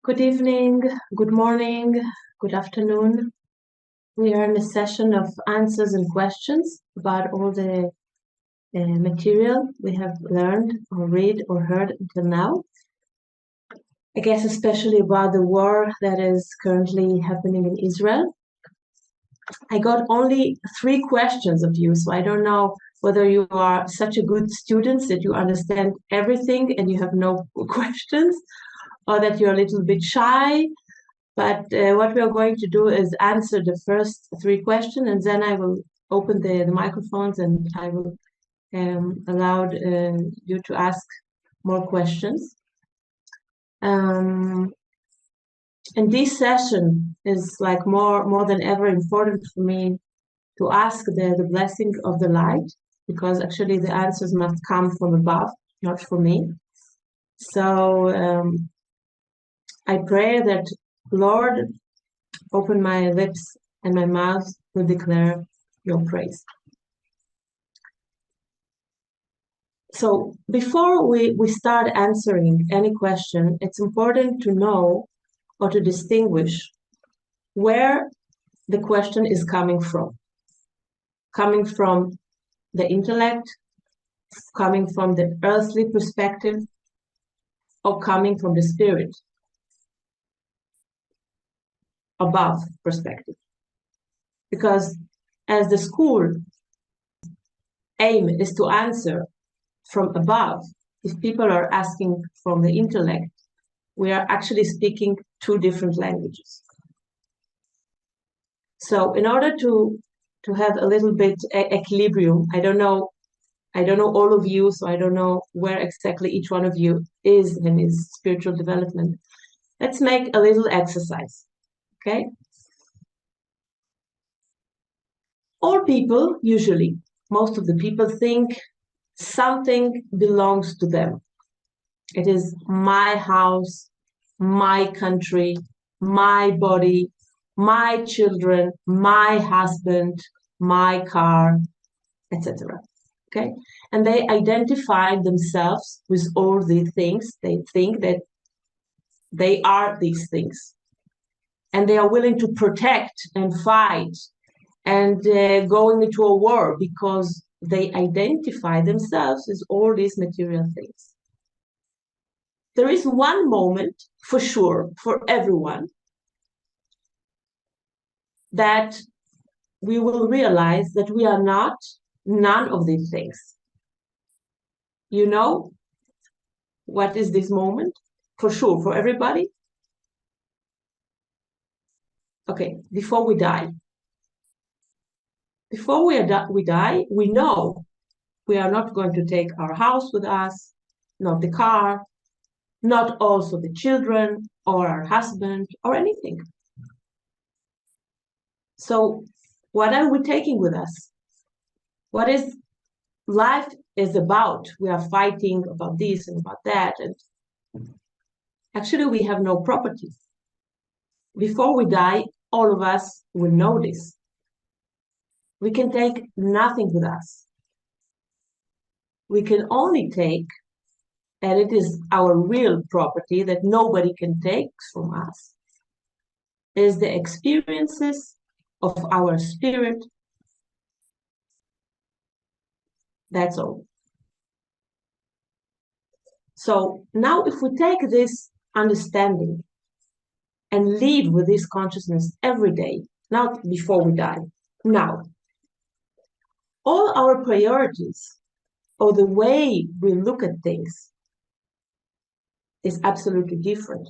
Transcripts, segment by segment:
Good evening, good morning, good afternoon. We are in a session of answers and questions about all the material we have learned or read or heard until now. I guess especially about the war that is currently happening in Israel. I got only 3 questions of you, so I don't know whether you are such a good student that you understand everything and you have no questions, or that you're a little bit shy. But what we are going to do is answer the first 3 questions, and then I will open the microphones and I will allow you to ask more questions. And this session is like more than ever important for me to ask the blessing of the light, because actually the answers must come from above, not from me. So I pray that, Lord, open my lips and my mouth will declare your praise. So before we start answering any question, it's important to know or to distinguish where the question is coming from. Coming from the intellect, coming from the earthly perspective, or coming from the spirit, above perspective. Because as the school aim is to answer from above, if people are asking from the intellect, we are actually speaking 2 different languages. So in order to have a little bit equilibrium, I don't know all of you, so I don't know where exactly each one of you is in his spiritual development. Let's make a little exercise, okay? All people, usually, most of the people think something belongs to them. It is my house, my country, my body, my children, my husband, my car, etc. Okay? And they identify themselves with all these things. They think that they are these things. And they are willing to protect and fight and going into a war because they identify themselves as all these material things. There is one moment, for sure, for everyone, that we will realize that we are not none of these things. You know what is this moment? For sure, for everybody? Okay, before we die. Before we die, we know we are not going to take our house with us, not the car, not also the children or our husband or anything. So what are we taking with us? What is life is about? We are fighting about this and about that, and actually we have no property. Before we die, all of us will know this. We can take nothing with us. We can only take, and it is our real property that nobody can take from us, is the experiences of our spirit. That's all. So now if we take this understanding and live with this consciousness every day, not before we die, now, all our priorities or the way we look at things is absolutely different.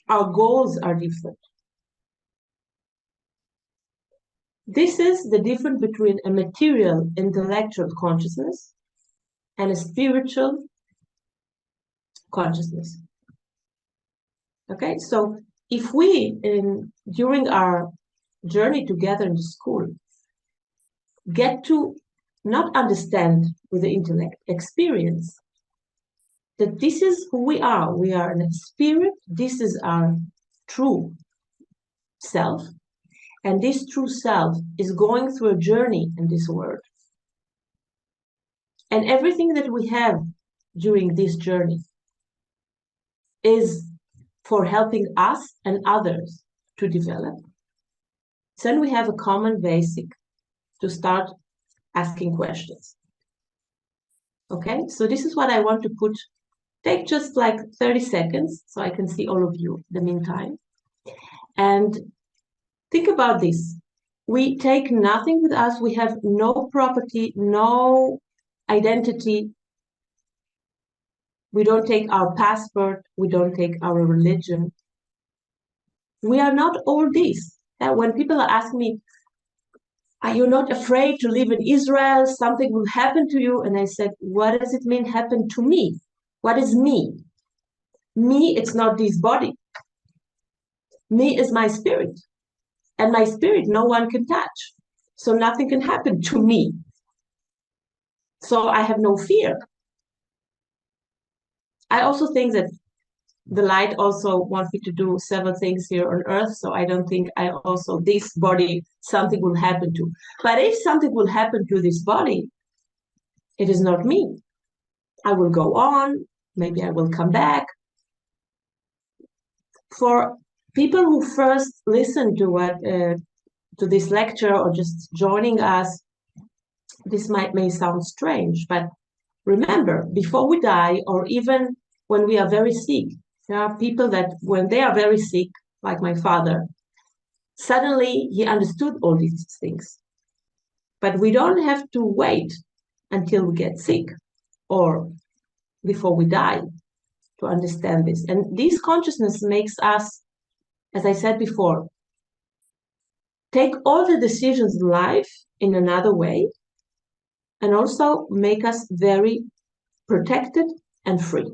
Our goals are different. This is the difference between a material intellectual consciousness and a spiritual consciousness. Okay, so if we, during our journey together in the school, get to not understand with the intellect, experience that this is who we are in a spirit, this is our true self, and this true self is going through a journey in this world. And everything that we have during this journey is for helping us and others to develop. Then we have a common basic to start asking questions. Okay, so this is what I want to put. Take just like 30 seconds so I can see all of you in the meantime. And think about this. We take nothing with us. We have no property, no identity. We don't take our passport. We don't take our religion. We are not all this. When people are asking me, are you not afraid to live in Israel? Something will happen to you. And I said, what does it mean happen to me? What is me? Me, it's not this body. Me is my spirit. And my spirit, no one can touch. So nothing can happen to me. So I have no fear. I also think that the light also wants me to do several things here on earth. So I don't think this body, something will happen to. But if something will happen to this body, it is not me. I will go on. Maybe I will come back. For people who first listen to this lecture or just joining us, this may sound strange, but remember, before we die, or even when we are very sick, there are people that when they are very sick, like my father, suddenly he understood all these things. But we don't have to wait until we get sick or before we die to understand this. And this consciousness makes us, as I said before, take all the decisions in life in another way, and also make us very protected and free.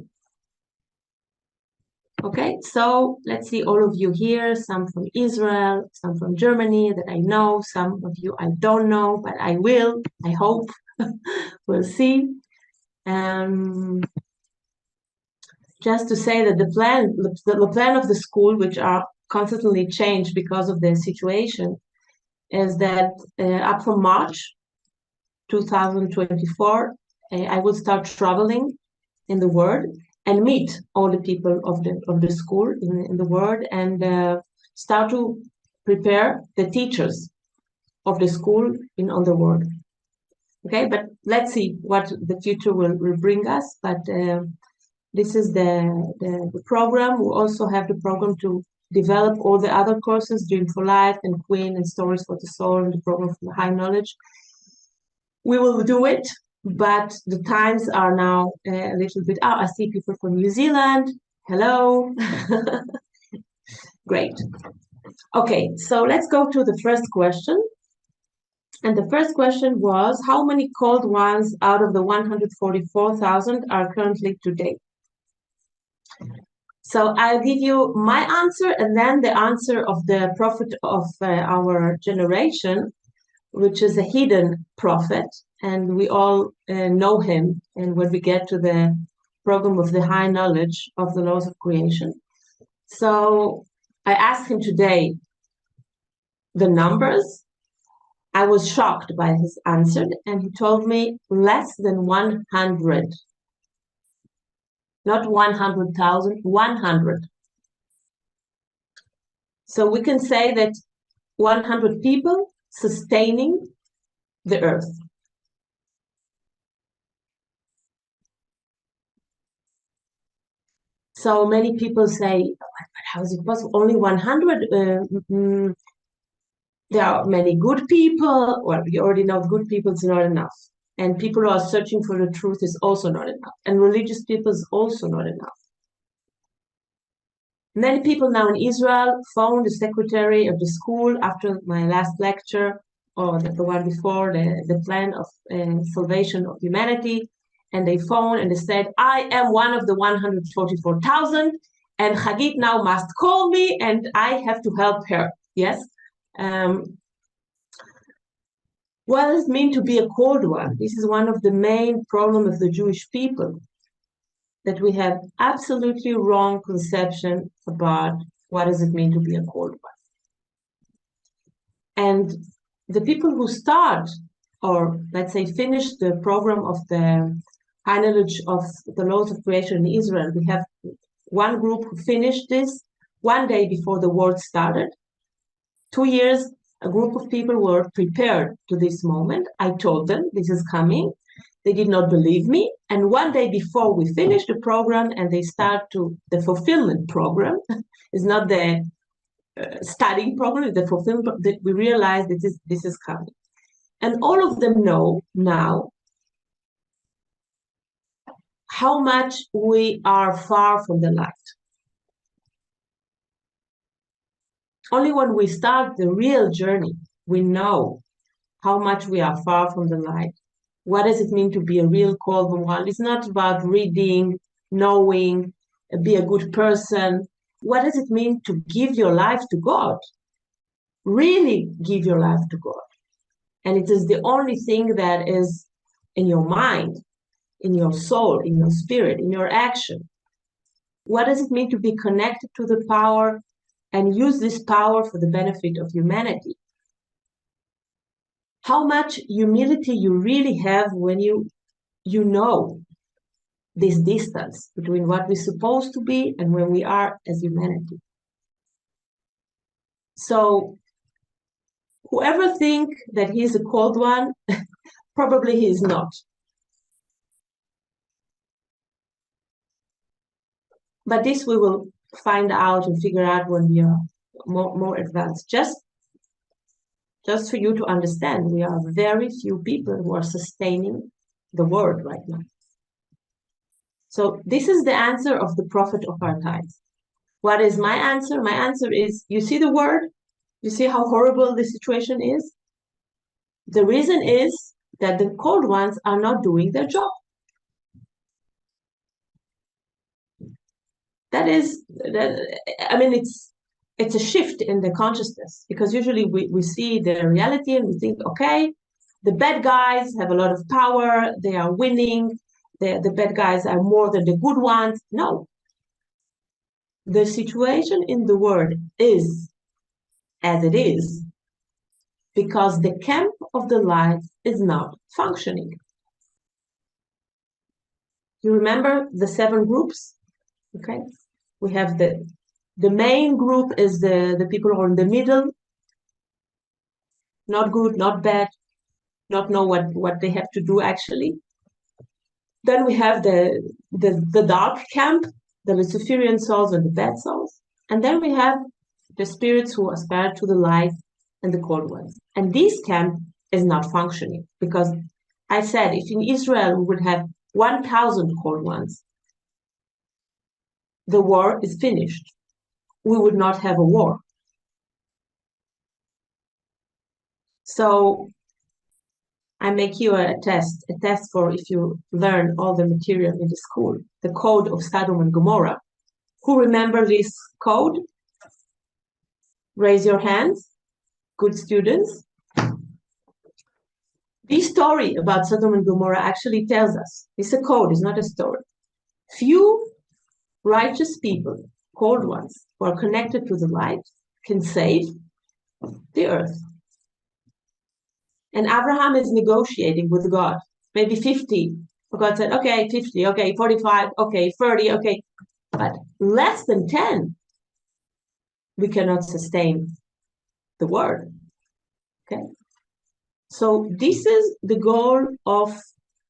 Okay, so let's see all of you here, some from Israel, some from Germany that I know, some of you I don't know, but I will, I hope, we'll see. Just to say that the plan of the school, which are constantly changed because of the situation, is that up from March 2024, I will start traveling in the world and meet all the people of the school in the world, and start to prepare the teachers of the school on the world. Okay, but let's see what the future will bring us. But this is the program. We also have the program to develop all the other courses, Dream for Life and Queen and Stories for the Soul, and the program for the High Knowledge. We will do it, but the times are now a little bit out. I see people from New Zealand. Hello. Great. Okay, so let's go to the first question. And the first question was, how many called ones out of the 144,000 are currently today? So I'll give you my answer and then the answer of the prophet of our generation, which is a hidden prophet, and we all know him. And when we get to the program of the high knowledge of the laws of creation. So I asked him today the numbers. I was shocked by his answer, and he told me less than 100. Not 100,000, 100. So we can say that 100 people sustaining the earth. So many people say, how is it possible? Only 100? There are many good people. Well, you already know good people is not enough. And people who are searching for the truth is also not enough. And religious people is also not enough. Many people now in Israel phoned the secretary of the school after my last lecture, or the one before, the plan of salvation of humanity. And they phoned and they said, I am one of the 144,000, and Hagit now must call me and I have to help her. Yes? What does it mean to be a called one? This is one of the main problems of the Jewish people, that we have absolutely wrong conception about what does it mean to be a called one. And the people who start, or let's say finish the program of the high knowledge of the laws of creation in Israel, we have one group who finished this one day before the war started. 2 years, a group of people were prepared to this moment. I told them this is coming. They did not believe me. And one day before we finished the program and they start to the fulfillment program, is not the studying program, the fulfillment, that we realized this is coming. And all of them know now how much we are far from the light. Only when we start the real journey, we know how much we are far from the light. What does it mean to be a real Kol V'Moral? It's not about reading, knowing, be a good person. What does it mean to give your life to God? Really give your life to God. And it is the only thing that is in your mind, in your soul, in your spirit, in your action. What does it mean to be connected to the power and use this power for the benefit of humanity? How much humility you really have when you know this distance between what we're supposed to be and where we are as humanity. So whoever think that he's a cold one, probably he is not. But this we will find out and figure out when we are more advanced. Just for you to understand, we are very few people who are sustaining the world right now. So this is the answer of the prophet of our times. What is my answer? My answer is, you see the word? You see how horrible the situation is? The reason is that the cold ones are not doing their job. I mean, it's a shift in the consciousness, because usually we see the reality and we think, okay, the bad guys have a lot of power, they are winning, the bad guys are more than the good ones. No. The situation in the world is as it is because the camp of the light is not functioning. You remember the 7 groups? Okay. We have the main group is the people who are in the middle, not good, not bad, not know what they have to do actually. Then we have the dark camp, the Luciferian souls and the bad souls. And then we have the spirits who aspire to the light and the cold ones. And this camp is not functioning because I said, if in Israel we would have 1,000 cold ones, the war is finished. We would not have a war. So I make you a test for if you learn all the material in the school, the code of Sodom and Gomorrah. Who remember this code? Raise your hands. Good students. This story about Sodom and Gomorrah actually tells us, it's a code, it's not a story. Few righteous people, cold ones, who are connected to the light, can save the earth. And Abraham is negotiating with God, maybe 50. God said, okay, 50, okay, 45, okay, 30, okay. But less than 10, we cannot sustain the world. Okay. So this is the goal of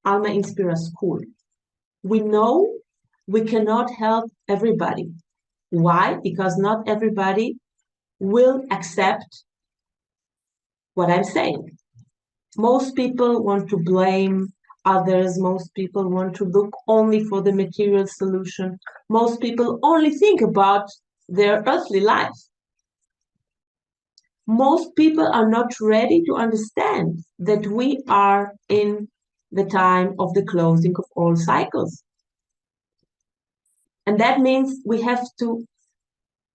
Alma Inspira School. We know we cannot help everybody. Why? Because not everybody will accept what I'm saying. Most people want to blame others. Most people want to look only for the material solution. Most people only think about their earthly life. Most people are not ready to understand that we are in the time of the closing of all cycles. And that means we have to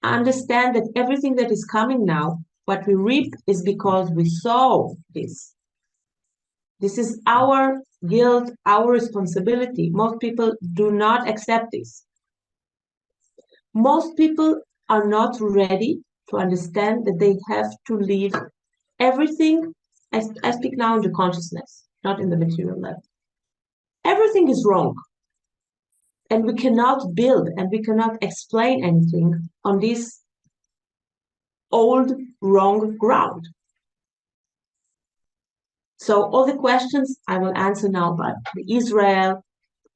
understand that everything that is coming now, what we reap is because we saw this. This is our guilt, our responsibility. Most people do not accept this. Most people are not ready to understand that they have to leave everything. I speak now in the consciousness, not in the material level. Everything is wrong. And we cannot build and we cannot explain anything on this old, wrong ground. So all the questions I will answer now about Israel,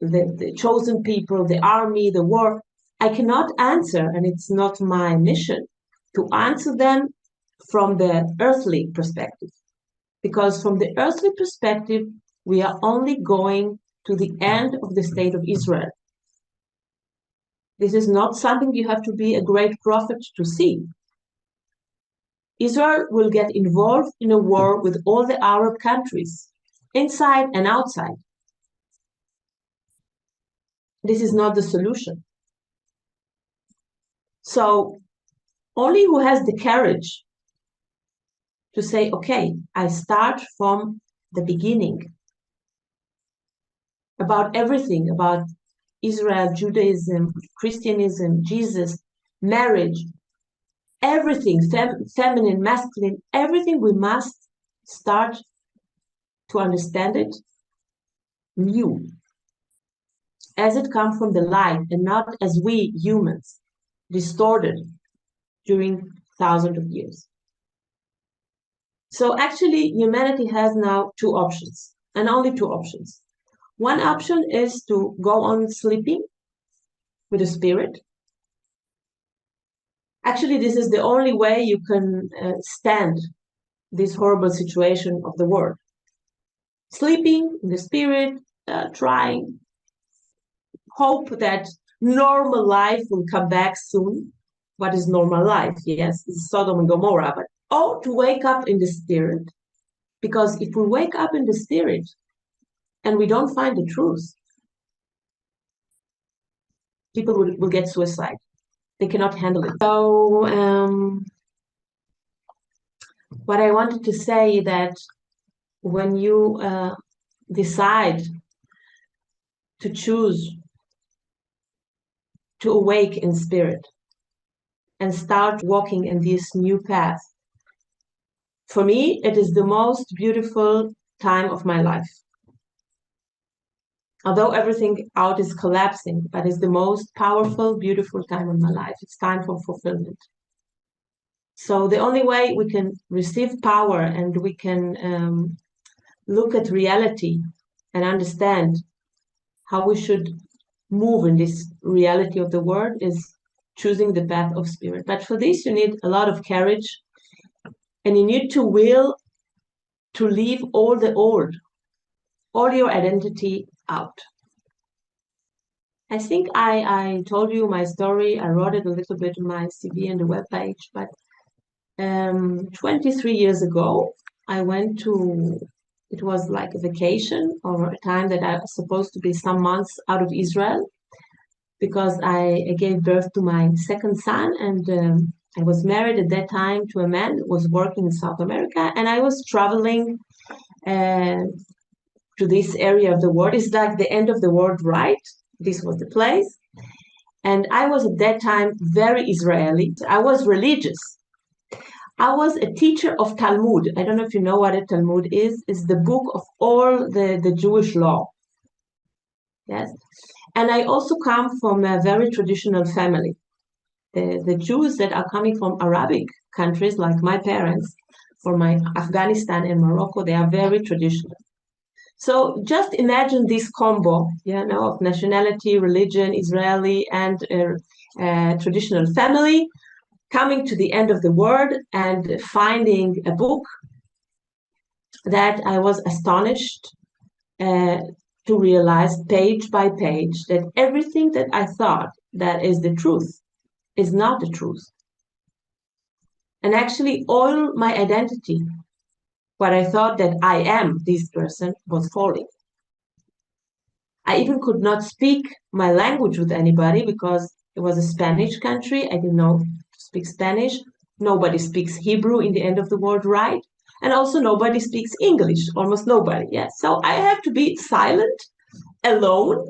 the chosen people, the army, the war, I cannot answer, and it's not my mission to answer them from the earthly perspective. Because from the earthly perspective, we are only going to the end of the state of Israel. This is not something you have to be a great prophet to see. Israel will get involved in a war with all the Arab countries, inside and outside. This is not the solution. So only who has the courage to say, okay, I start from the beginning about everything, about Israel, Judaism, Christianism, Jesus, marriage, everything, feminine, masculine, everything, we must start to understand it new, as it comes from the light, and not as we humans distorted during thousands of years. So actually, humanity has now two options, and only two options. One option is to go on sleeping with the spirit. Actually, this is the only way you can stand this horrible situation of the world. Sleeping in the spirit, trying, hope that normal life will come back soon. What is normal life? Yes, it's Sodom and Gomorrah, but to wake up in the spirit. Because if we wake up in the spirit and we don't find the truth, people will get suicide. They cannot handle it. So what I wanted to say that when you decide to choose to awake in spirit and start walking in this new path, for me, it is the most beautiful time of my life. Although everything out is collapsing, but it's the most powerful, beautiful time of my life. It's time for fulfillment. So the only way we can receive power and we can look at reality and understand how we should move in this reality of the world is choosing the path of spirit. But for this, you need a lot of courage, and you need to will to leave all the old, all your identity out. I think I told you my story. I wrote it a little bit on my CV and the webpage, but 23 years ago, I went to, it was like a vacation or a time that I was supposed to be some months out of Israel, because I gave birth to my second son, and I was married at that time to a man who was working in South America, and I was traveling to this area of the world. It's like the end of the world, right? This was the place. And I was at that time very Israeli. I was religious. I was a teacher of Talmud. I don't know if you know what a Talmud is. It's the book of all the Jewish law. Yes. And I also come from a very traditional family. The Jews that are coming from Arabic countries, like my parents, from Afghanistan and Morocco, they are very traditional. So just imagine this combo, of nationality, religion, Israeli, and traditional family, coming to the end of the world and finding a book that I was astonished to realize page by page that everything that I thought that is the truth is not the truth. And actually all my identity, what I thought that I am this person, was falling. I even could not speak my language with anybody because it was a Spanish country. I didn't know to speak Spanish. Nobody speaks Hebrew in the end of the world, right? And also nobody speaks English, almost nobody. Yes. So I have to be silent, alone,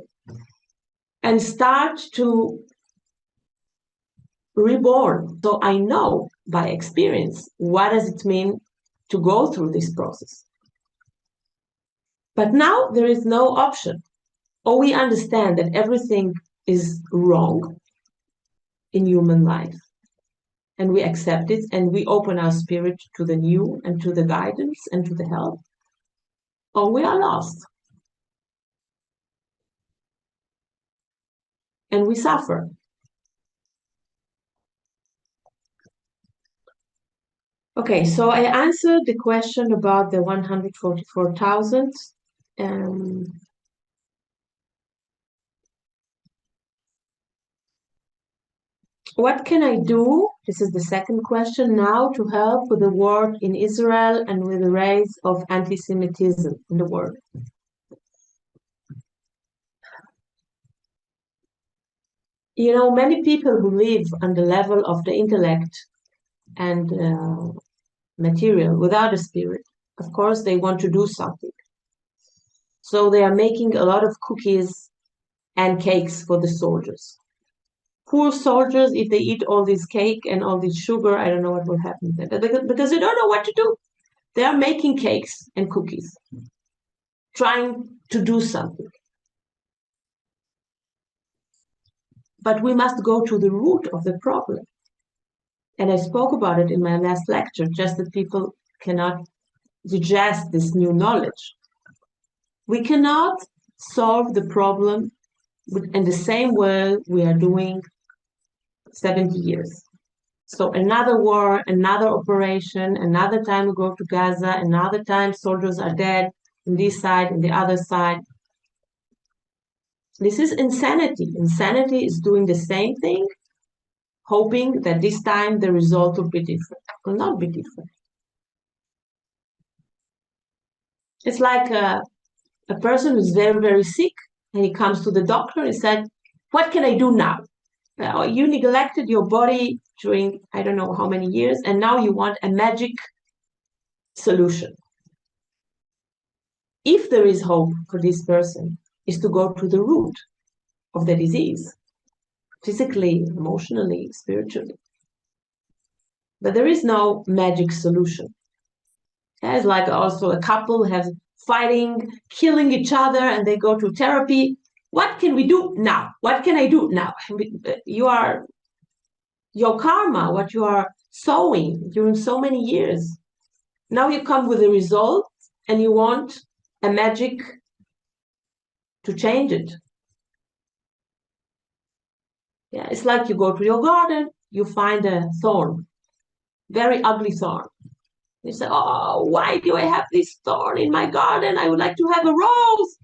and start to reborn. So I know by experience what does it mean to go through this process. But now there is no option. Or we understand that everything is wrong in human life. and we accept it and we open our spirit to the new and to the guidance and to the help, or we are lost and we suffer. Okay, so I answered the question about the 144,000. What can I do? This is the second question now to help with the war in Israel and with the rise of anti-Semitism in the world. You know, many people who live on the level of the intellect and material without a spirit, of course, they want to do something. So they are making a lot of cookies and cakes for the soldiers. Poor soldiers, if they eat all this cake and all this sugar, I don't know what will happen to them, because they don't know what to do. They are making cakes and cookies, trying to do something. But we must go to the root of the problem. And I spoke about it in my last lecture, just that people cannot digest this new knowledge. We cannot solve the problem in the same way we are doing 70 years. So another war, another operation, another time we go to Gaza, another time soldiers are dead on this side and the other side. This is insanity. Insanity is doing the same thing, hoping that this time the result will be different. It will not be different. It's like a person who's very, very sick, and he comes to the doctor and said, what can I do now? You neglected your body during I don't know how many years, and now you want a magic solution. If there is hope for this person, is to go to the root of the disease, physically, emotionally, spiritually. But there is no magic solution. It's like also a couple has fighting, killing each other, and they go to therapy. What can we do now? What can I do now? Your karma, what you are sowing during so many years. Now you come with a result and you want a magic to change it. Yeah, it's like you go to your garden, you find a thorn, very ugly thorn. You say, oh, why do I have this thorn in my garden? I would like to have a rose.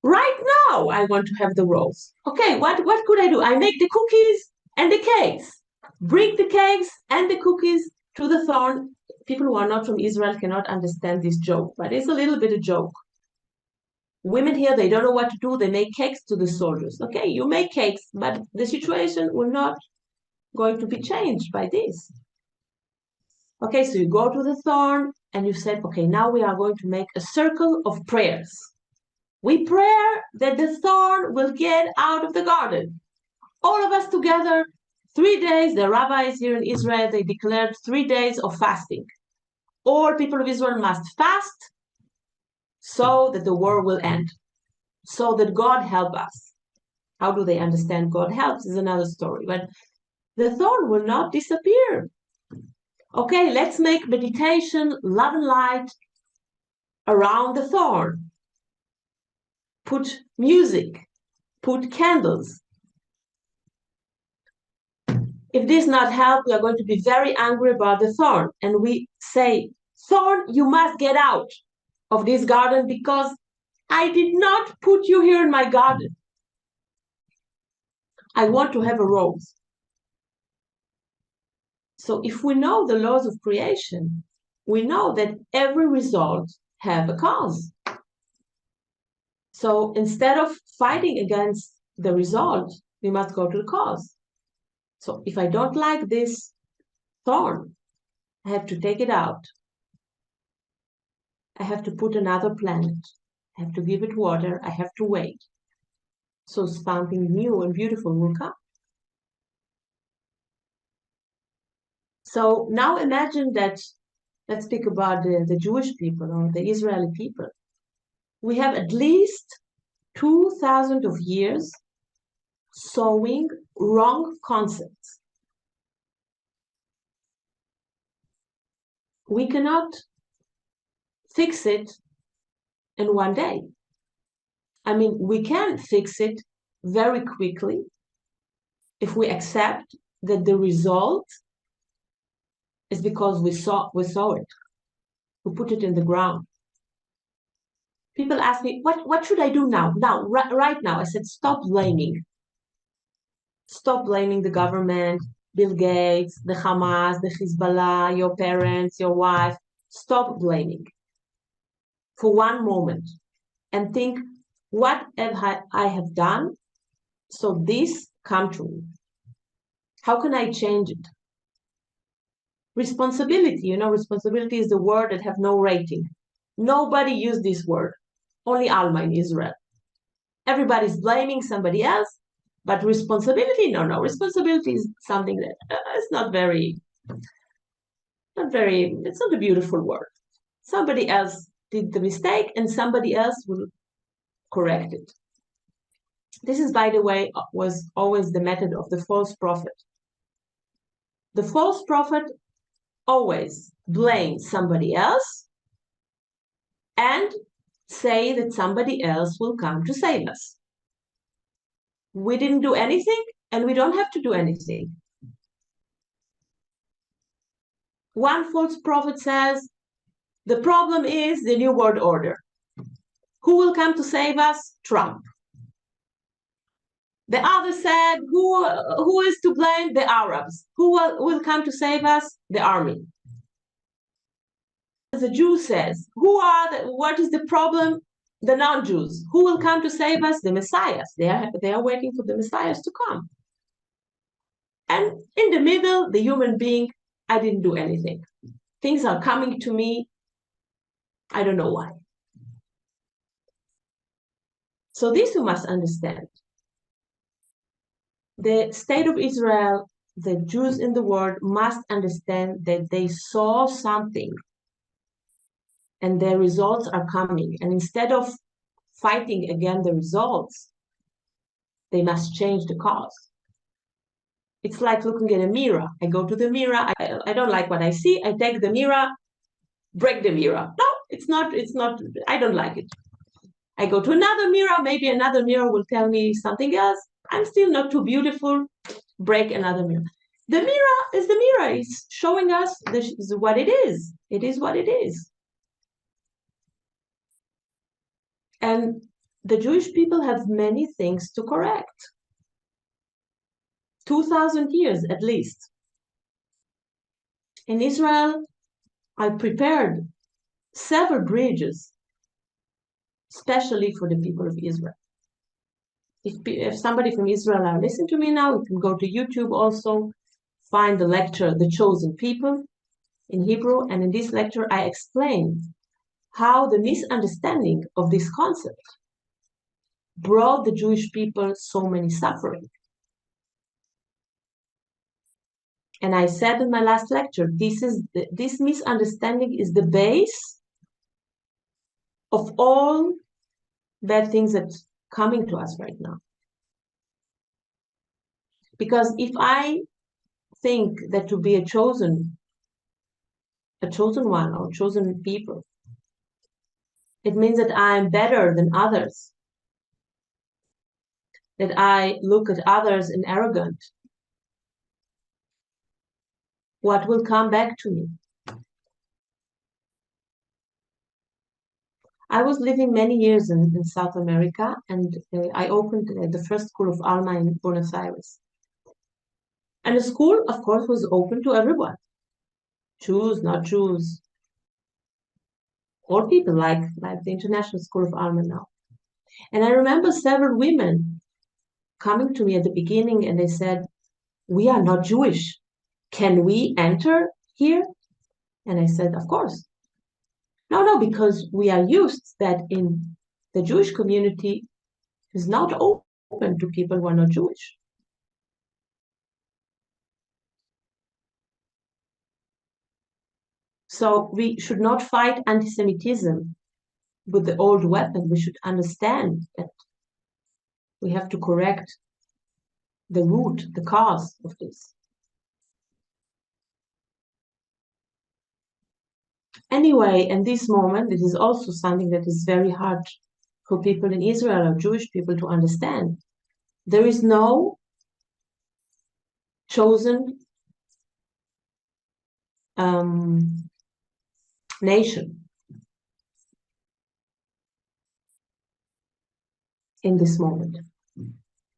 Right now, I want to have the rose. Okay, what could I do? I make the cookies and the cakes. Bring the cakes and the cookies to the thorn. People who are not from Israel cannot understand this joke, but it's a little bit a joke. Women here, they don't know what to do. They make cakes to the soldiers. Okay, you make cakes, but the situation will not going to be changed by this. Okay, so you go to the thorn and you said, okay, now we are going to make a circle of prayers. We pray that the thorn will get out of the garden. All of us together, 3 days, the rabbis here in Israel, they declared 3 days of fasting. All people of Israel must fast so that the war will end, so that God help us. How do they understand God helps is another story, but the thorn will not disappear. Okay, let's make meditation, love and light around the thorn. Put music, put candles. If this not help, we are going to be very angry about the thorn. And we say, thorn, you must get out of this garden because I did not put you here in my garden. I want to have a rose. So if we know the laws of creation, we know that every result have a cause. So instead of fighting against the result, we must go to the cause. So if I don't like this thorn, I have to take it out. I have to put another plant. I have to give it water. I have to wait. So something new and beautiful will come. So now imagine that, let's speak about the Jewish people or the Israeli people. We have at least 2,000 of years sowing wrong concepts. we cannot fix it in one day. I mean, we can fix it very quickly if we accept that the result is because we saw it. We put it in the ground. People ask me, what should I do now? Right now. I said, stop blaming. Stop blaming the government, Bill Gates, the Hamas, the Hezbollah, your parents, your wife. Stop blaming for one moment and think, what have I have done so this come to me? How can I change it? Responsibility, responsibility is the word that have no rating. Nobody used this word, only Alma in Israel. Everybody's blaming somebody else, but responsibility, no. Responsibility is something that it's not it's not a beautiful word. Somebody else did the mistake and somebody else will correct it. This is, by the way, was always the method of the false prophet. The false prophet always blames somebody else and say that somebody else will come to save us. We didn't do anything and we don't have to do anything. One false prophet says, the problem is the New World Order. Who will come to save us? Trump. The other said, who is to blame? The Arabs. Who will come to save us? The army. The Jew says, what is the problem? The non-Jews. Who will come to save us? The Messiahs. They are waiting for the Messiahs to come. And in the middle, the human being, I didn't do anything. Things are coming to me. I don't know why. So this you must understand. The state of Israel, the Jews in the world must understand that they saw something and their results are coming. And instead of fighting against the results, they must change the cause. It's like looking at a mirror. I go to the mirror. I don't like what I see. I take the mirror, break the mirror. No, it's not. I don't like it. I go to another mirror. Maybe another mirror will tell me something else. I'm still not too beautiful. Break another mirror. The mirror is the mirror. It's showing us what it is. It is what it is. And the Jewish people have many things to correct. 2,000 years at least. In Israel, I prepared several bridges, especially for the people of Israel. If somebody from Israel are listening to me now, you can go to YouTube also, find the lecture, The Chosen People, in Hebrew. And in this lecture, I explain how the misunderstanding of this concept brought the Jewish people so many suffering. And I said in my last lecture, this misunderstanding is the base of all bad things that's coming to us right now. Because if I think that to be a chosen one or chosen people, it means that I'm better than others, that I look at others and arrogant. What will come back to me? I was living many years in South America, and I opened the first school of Alma in Buenos Aires. And the school, of course, was open to everyone. Jews, not Jews. All people like the International School of Alma now. And I remember several women coming to me at the beginning and they said, we are not Jewish. Can we enter here? And I said, of course. No, because we are used that in the Jewish community is not open to people who are not Jewish. So we should not fight anti-Semitism with the old weapon. We should understand that we have to correct the root, the cause of this. Anyway, in this moment, it is also something that is very hard for people in Israel or Jewish people to understand. There is no chosen nation in this moment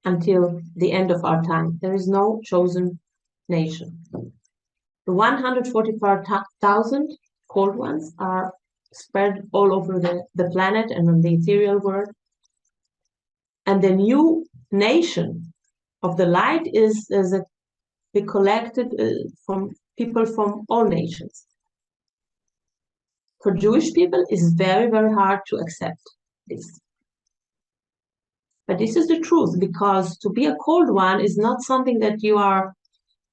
until the end of our time. There is no chosen nation. The 144,000 called ones are spread all over the planet and on the ethereal world. And the new nation of the light is be collected from people from all nations. For Jewish people, it's very, very hard to accept this. But this is the truth, because to be a called one is not something that you are,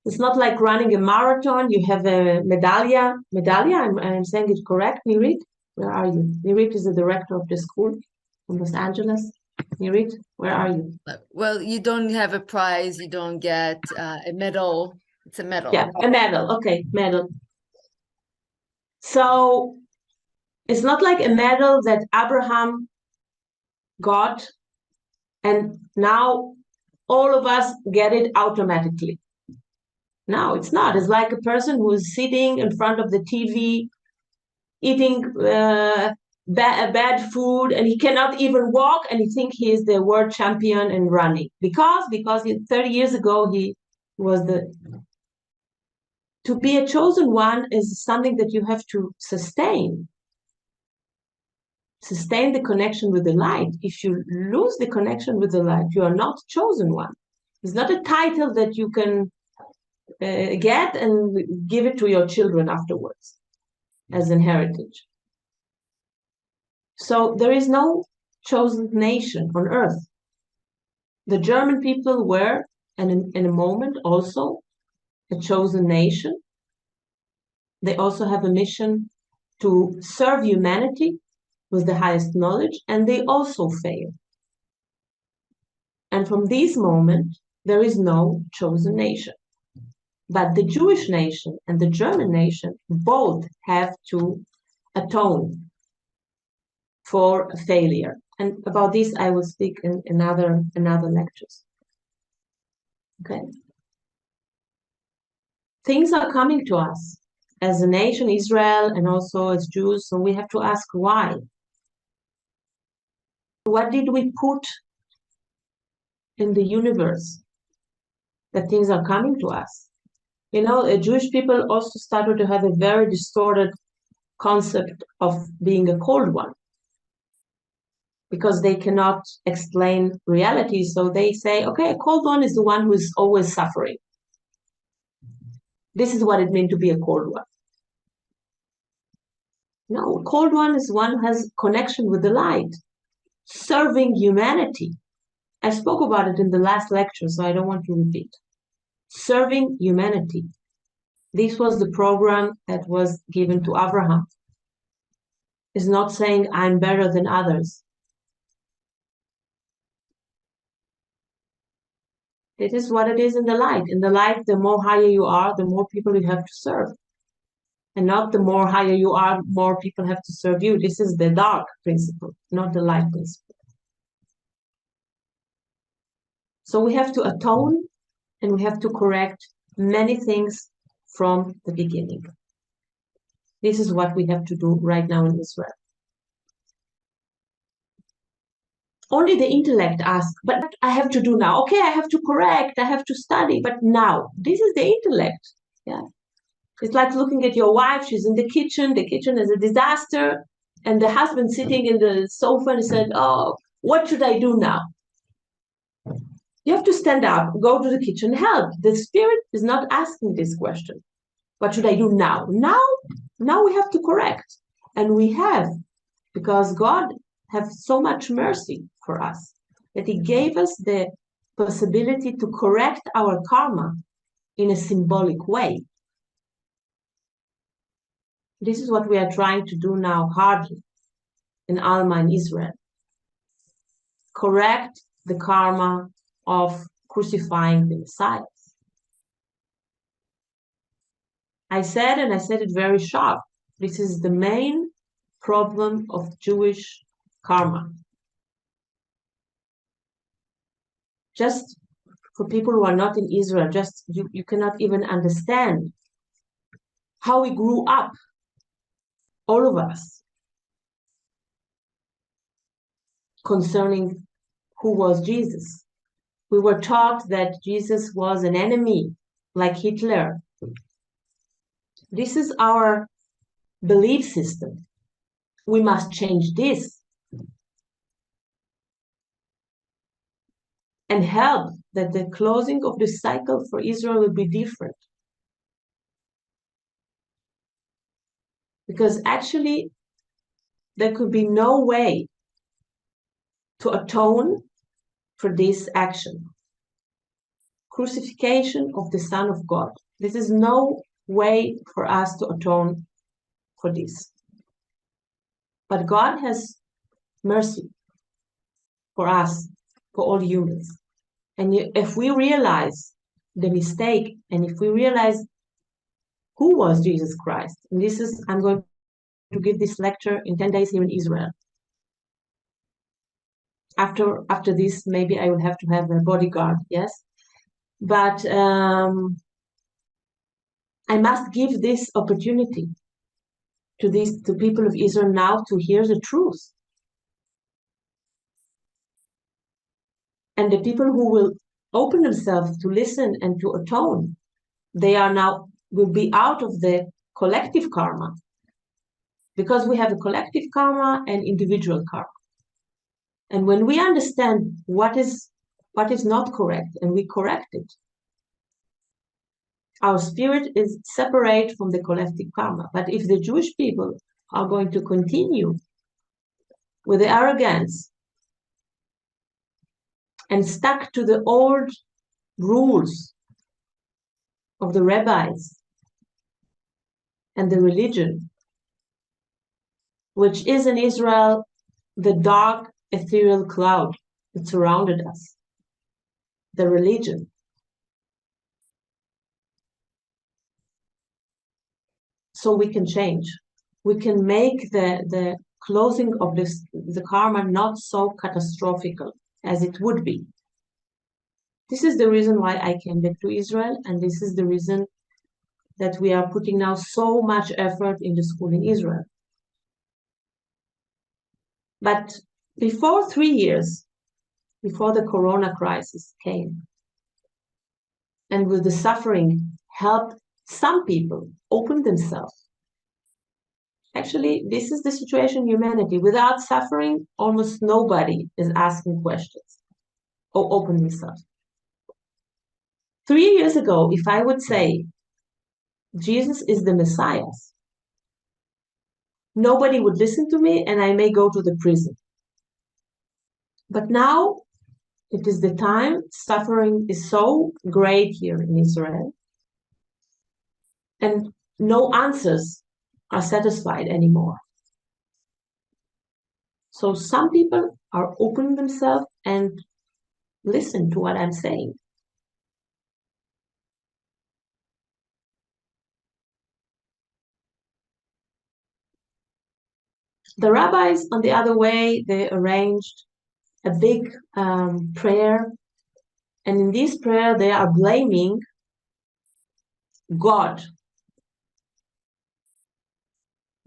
it's not like running a marathon. You have a medallia. I'm saying it correct, Nirit? Where are you? Nirit is the director of the school in Los Angeles. Nirit, where are you? Well, you don't have a prize. You don't get a medal. It's a medal. Yeah, a medal. Okay, medal. So it's not like a medal that Abraham got and now all of us get it automatically. No, it's not. It's like a person who is sitting in front of the TV, eating bad food, and he cannot even walk, and he thinks he is the world champion in running. Because 30 years ago, he was the... To be a chosen one is something that you have to sustain the connection with the light. If you lose the connection with the light, you are not chosen one. It's not a title that you can get and give it to your children afterwards as an heritage. So there is no chosen nation on earth. The German people were, and in a moment, also a chosen nation. They also have a mission to serve humanity with the highest knowledge, and they also fail. And from this moment, there is no chosen nation. But the Jewish nation and the German nation both have to atone for failure. And about this, I will speak in another lectures. Okay? Things are coming to us as a nation, Israel, and also as Jews, so we have to ask why. What did we put in the universe that things are coming to us? You know, Jewish people also started to have a very distorted concept of being a cold one, because they cannot explain reality. So they say, okay, a cold one is the one who is always suffering. This is what it means to be a cold one. No, a cold one is one who has connection with the light, serving humanity. I spoke about it in the last lecture, so I don't want to repeat. Serving humanity. This was the program that was given to Abraham. It's not saying I'm better than others. It is what it is in the light. In the light, the more higher you are, the more people you have to serve. And not the more higher you are, more people have to serve you. This is the dark principle, not the light principle. So we have to atone and we have to correct many things from the beginning. This is what we have to do right now in Israel. Only the intellect asks, but I have to do now. Okay, I have to correct, I have to study, but now, this is the intellect. Yeah. It's like looking at your wife, she's in the kitchen is a disaster, and the husband sitting in the sofa and said, oh, what should I do now? You have to stand up, go to the kitchen, help. The spirit is not asking this question. What should I do now? Now we have to correct. And we have, because God has so much mercy for us, that he gave us the possibility to correct our karma in a symbolic way. This is what we are trying to do now hardly in Alma in Israel. Correct the karma of crucifying the Messiah. I said, and I said it very sharp, This is the main problem of Jewish karma. Just for people who are not in Israel, just you cannot even understand how we grew up, all of us, concerning who was Jesus. We were taught that Jesus was an enemy, like Hitler. This is our belief system. We must change this and help that the closing of the cycle for Israel will be different. Because actually, there could be no way to atone for this action. Crucifixion of the Son of God. This is no way for us to atone for this. But God has mercy for us, for all humans. And if we realize the mistake, and if we realize who was Jesus Christ, and this is, I'm going to give this lecture in 10 days here in Israel. After this, maybe I will have to have a bodyguard, yes? But I must give this opportunity to people of Israel now to hear the truth. And the people who will open themselves to listen and to atone, they are now, will be out of the collective karma. Because we have a collective karma and individual karma. And when we understand what is not correct and we correct it, our spirit is separate from the collective karma. But if the Jewish people are going to continue with the arrogance and stuck to the old rules of the rabbis and the religion, which is in Israel the dark ethereal cloud that surrounded us, the religion. So we can change. We can make the closing of the karma not so catastrophical as it would be. This is the reason why I came back to Israel, and this is the reason that we are putting now so much effort in the school in Israel. But before 3 years, before the Corona crisis came, and with the suffering helped some people open themselves. Actually, this is the situation in humanity. Without suffering, almost nobody is asking questions or open themselves. 3 years ago, if I would say Jesus is the Messiah, nobody would listen to me and I may go to the prison. But now it is the time. Suffering is so great here in Israel, and no answers are satisfied anymore. So some people are opening themselves and listen to what I'm saying. The rabbis, on the other way, they arranged a big prayer. And in this prayer, they are blaming God.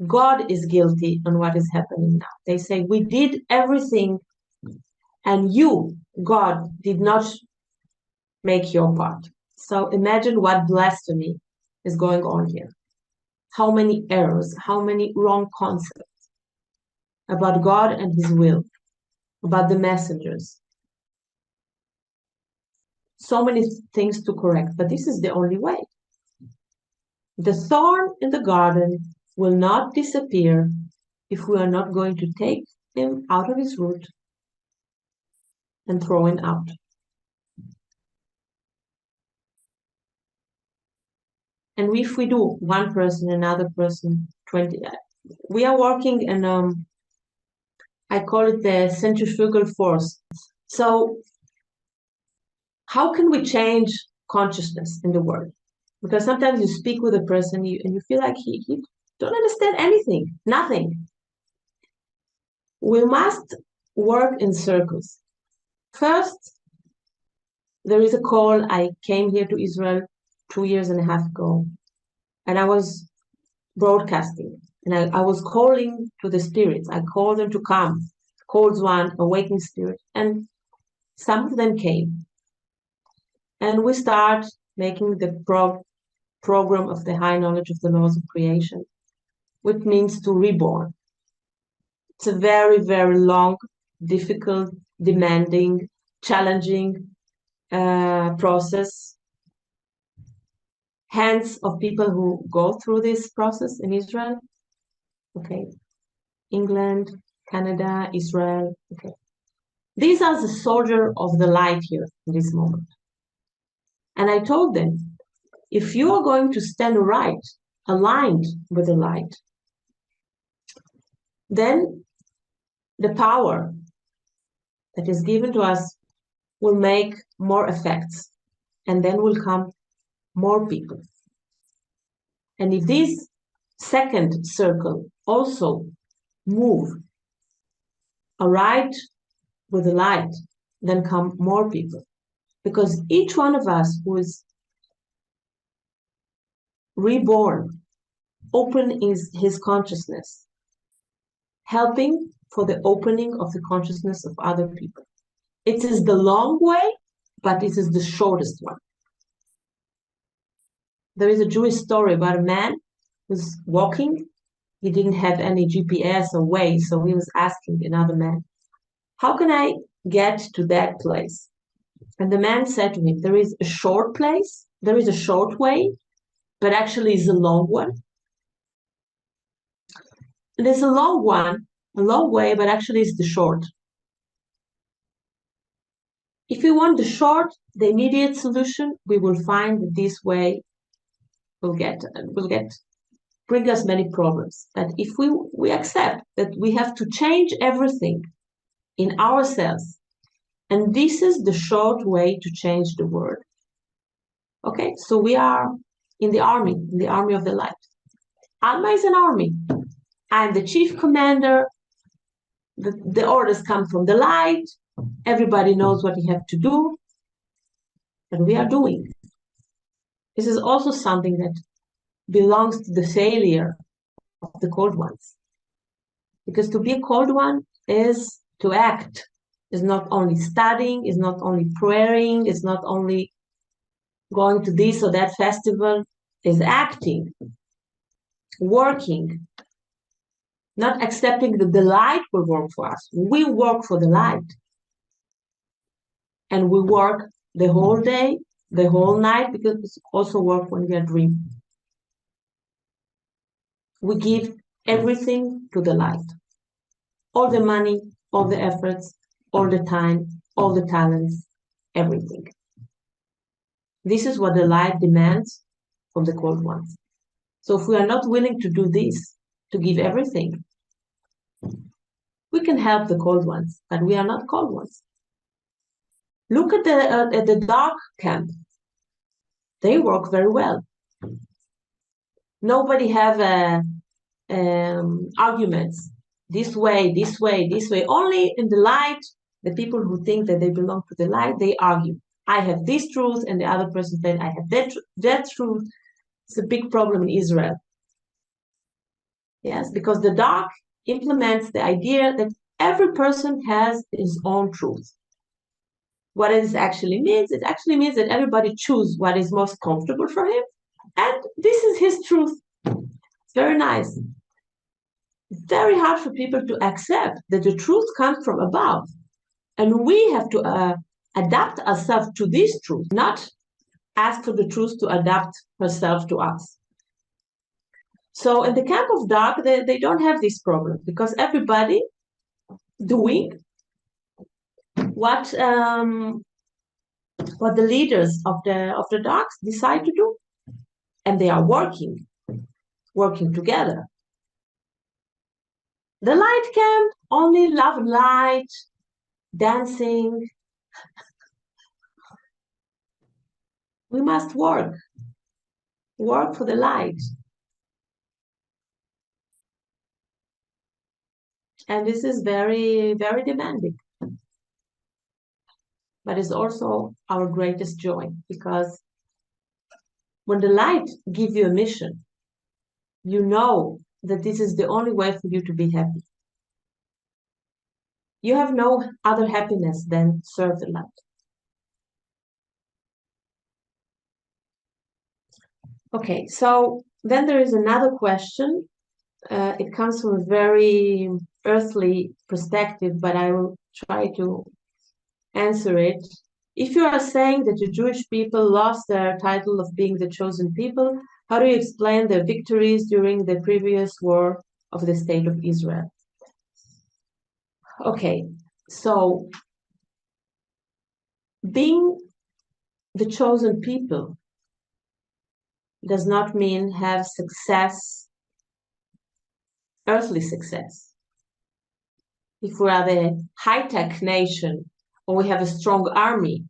God is guilty on what is happening now. They say, we did everything, and you, God, did not make your part. So imagine what blasphemy is going on here. How many errors, how many wrong concepts about God and his will, about the messengers. So many things to correct, but this is the only way. The thorn in the garden will not disappear if we are not going to take him out of his root and throw him out. And if we do, one person, another person, 20, we are working in, I call it the centrifugal force. So how can we change consciousness in the world? Because sometimes you speak with a person and you feel like he don't understand anything, nothing. We must work in circles. First, there is a call. I came here to Israel 2.5 years ago, and I was broadcasting, and I was calling to the spirits. I called them to come, called one, awakening spirit, and some of them came. And we start making the program of the high knowledge of the laws of creation, which means to reborn. It's a very, very long, difficult, demanding, challenging process. Hands of people who go through this process in Israel. Okay, England, Canada, Israel. Okay, these are the soldiers of the light here in this moment. And I told them, if you are going to stand right, aligned with the light, then the power that is given to us will make more effects, and then will come more people. And if this second circle also move right with the light, then come more people. Because each one of us who is reborn, open is his consciousness, helping for the opening of the consciousness of other people. It is the long way, but it is the shortest one. There is a Jewish story about a man who's walking. He didn't have any GPS or way, so he was asking another man, how can I get to that place? And the man said to him, there is a short place, there is a short way, but actually it's a long one. And there's a long one, a long way, but actually it's the short. If we want the short, the immediate solution, we will find that this way will bring us many problems. That if we accept that we have to change everything in ourselves, and this is the short way to change the world. Okay, so we are in the army of the light. Alma is an army. I'm the chief commander. The orders come from the light. Everybody knows what you have to do. And we are doing. This is also something that belongs to the failure of the cold ones. Because to be a cold one is to act, is not only studying, is not only praying, is not only going to this or that festival, is acting, working, not accepting that the light will work for us. We work for the light. And we work the whole day, the whole night, because we also work when we are dreaming. We give everything to the light. All the money, all the efforts, all the time, all the talents, everything. This is what the light demands from the cold ones. So if we are not willing to do this, to give everything, we can help the cold ones, but we are not cold ones. Look at the dark camp. They work very well. Nobody have arguments this way, this way, this way. Only in the light, the people who think that they belong to the light, they argue. I have this truth, and the other person said, I have that truth. It's a big problem in Israel. Yes, because the dark implements the idea that every person has his own truth. What it actually means that everybody chooses what is most comfortable for him, and this is his truth. It's very nice. It's very hard for people to accept that the truth comes from above, and we have to adapt ourselves to this truth, not ask for the truth to adapt herself to us. So in the camp of dark, they don't have this problem, because everybody doing what the leaders of the darks decide to do, and they are working together. The light camp only love light, dancing. We must work for the light. And this is very, very demanding. But it's also our greatest joy, because when the light gives you a mission, you know that this is the only way for you to be happy. You have no other happiness than serve the light. Okay, so then there is another question. It comes from a very earthly perspective, but I will try to answer it. If you are saying that the Jewish people lost their title of being the chosen people, how do you explain their victories during the previous war of the state of Israel? Okay, so being the chosen people does not mean have success, earthly success. If we are the high-tech nation or we have a strong army,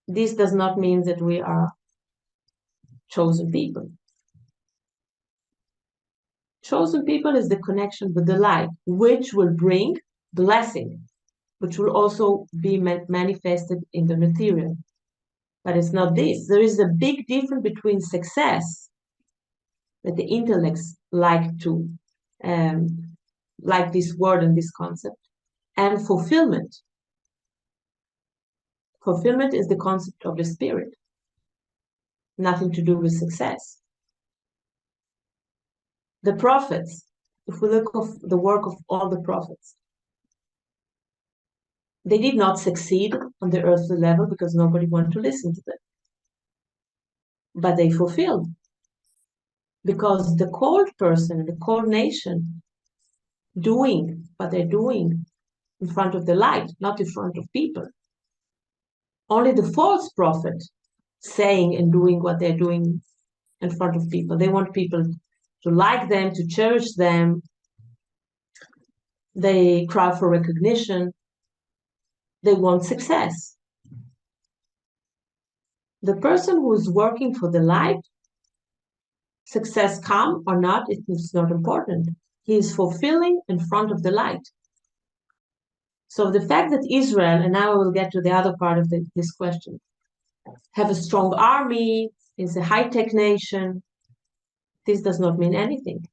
this does not mean that we are chosen people. Chosen people is the connection with the light, which will bring blessing, which will also be manifested in the material. But it's not this. There is a big difference between success, that the intellects like to like this word and this concept, and fulfillment. Fulfillment is the concept of the spirit, nothing to do with success. The prophets, if we look at the work of all the prophets, they did not succeed on the earthly level because nobody wanted to listen to them. But they fulfilled, because the called person, the called nation, doing what they're doing in front of the light, not in front of people. Only the false prophet saying and doing what they're doing in front of people. They want people to like them, to cherish them. They cry for recognition. They want success. The person who is working for the light, success come or not, it's not important. He is fulfilling in front of the light. So the fact that Israel, and now I will get to the other part of this question, have a strong army, is a high-tech nation, this does not mean anything.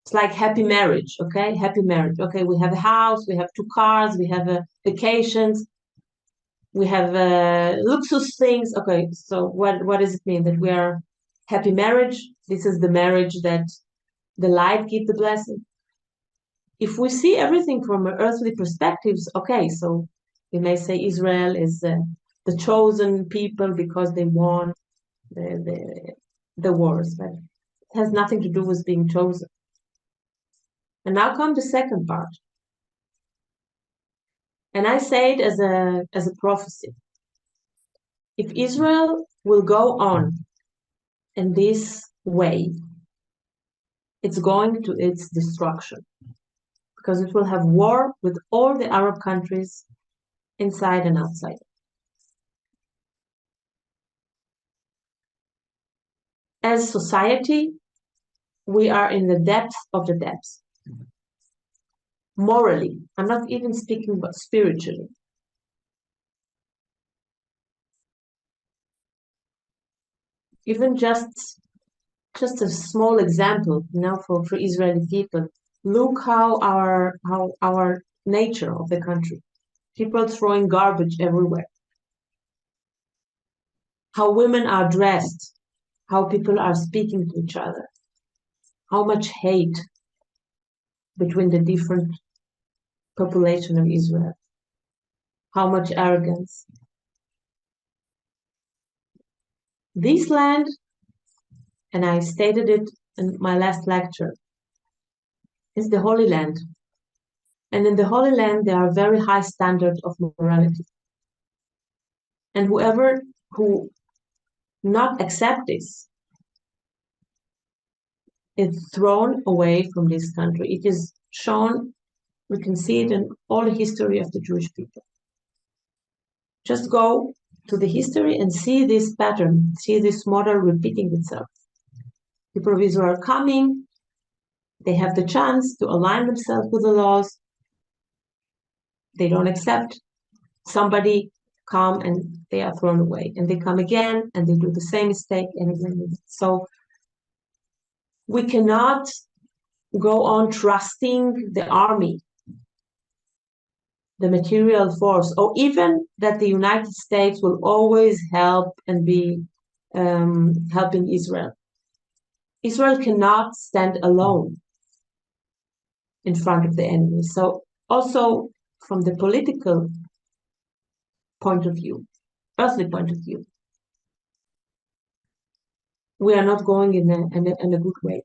It's like happy marriage, okay? Happy marriage. Okay, we have a house, we have 2 cars, we have vacations, we have luxury things. Okay, so what does it mean? That we are happy marriage? This is the marriage that the light gives the blessing. If we see everything from earthly perspectives, okay, so we may say Israel is the chosen people because they won the wars, but it has nothing to do with being chosen. And now comes the second part. And I say it as a prophecy. If Israel will go on in this way, it's going to its destruction, because it will have war with all the Arab countries inside and outside. As society, we are in the depth of the depths. Morally, I'm not even speaking about spiritually. Even just a small example, for Israeli people. Look how our nature of the country. People throwing garbage everywhere. How women are dressed, how people are speaking to each other, how much hate between the different population of Israel, how much arrogance. This land, and I stated it in my last lecture, is the Holy Land. And in the Holy Land, there are very high standards of morality. And whoever who not accept this is thrown away from this country. It is shown, we can see it in all the history of the Jewish people. Just go to the history and see this pattern, see this model repeating itself. People of Israel are coming, They have the chance to align themselves with the laws. They don't accept. Somebody come and they are thrown away, and they come again and they do the same mistake and again. So we cannot go on trusting the army, the material force, or even that the United States will always help and be helping Israel. Israel cannot stand alone in front of the enemy. So also from the political point of view, earthly point of view, we are not going in a good way.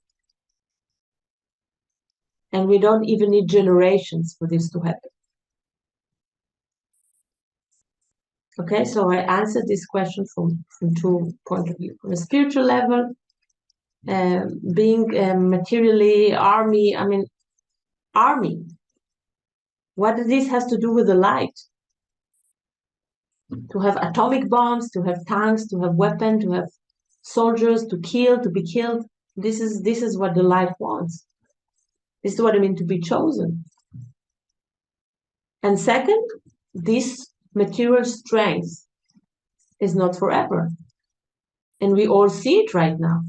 And we don't even need generations for this to happen. Okay, so I answered this question from two points of view. From a spiritual level, being materially army, army. What this has to do with the light? To have atomic bombs, to have tanks, to have weapons, to have soldiers, to kill, to be killed. This is what the light wants. This is what I mean to be chosen. And second, this material strength is not forever. And we all see it right now.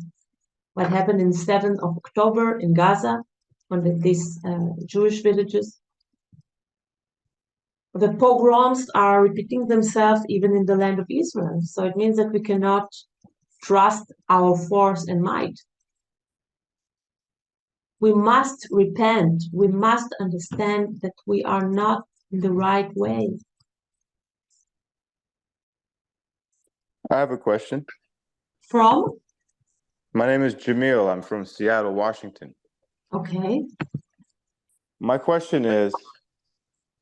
What happened in 7th of October in Gaza, on these Jewish villages. The pogroms are repeating themselves even in the land of Israel. So it means that we cannot trust our force and might. We must repent. We must understand that we are not in the right way. I have a question. From? My name is Jamil. I'm from Seattle, Washington. Okay. My question is,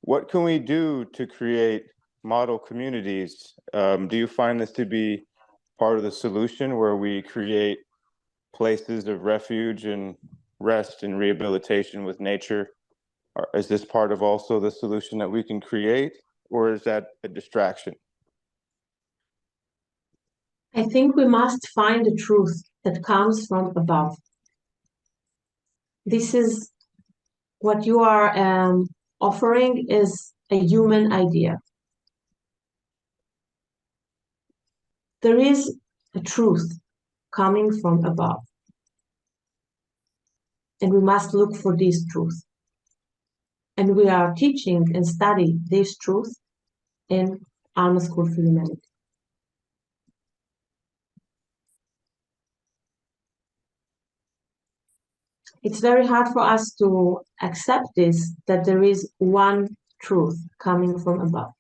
what can we do to create model communities? Do you find this to be part of the solution, where we create places of refuge and rest and rehabilitation with nature? Or is this part of also the solution that we can create, or is that a distraction? I think we must find the truth that comes from above. This is what you are offering is a human idea. There is a truth coming from above. And we must look for this truth. And we are teaching and studying this truth in Alma School for Humanity. It's very hard for us to accept this, that there is one truth coming from above.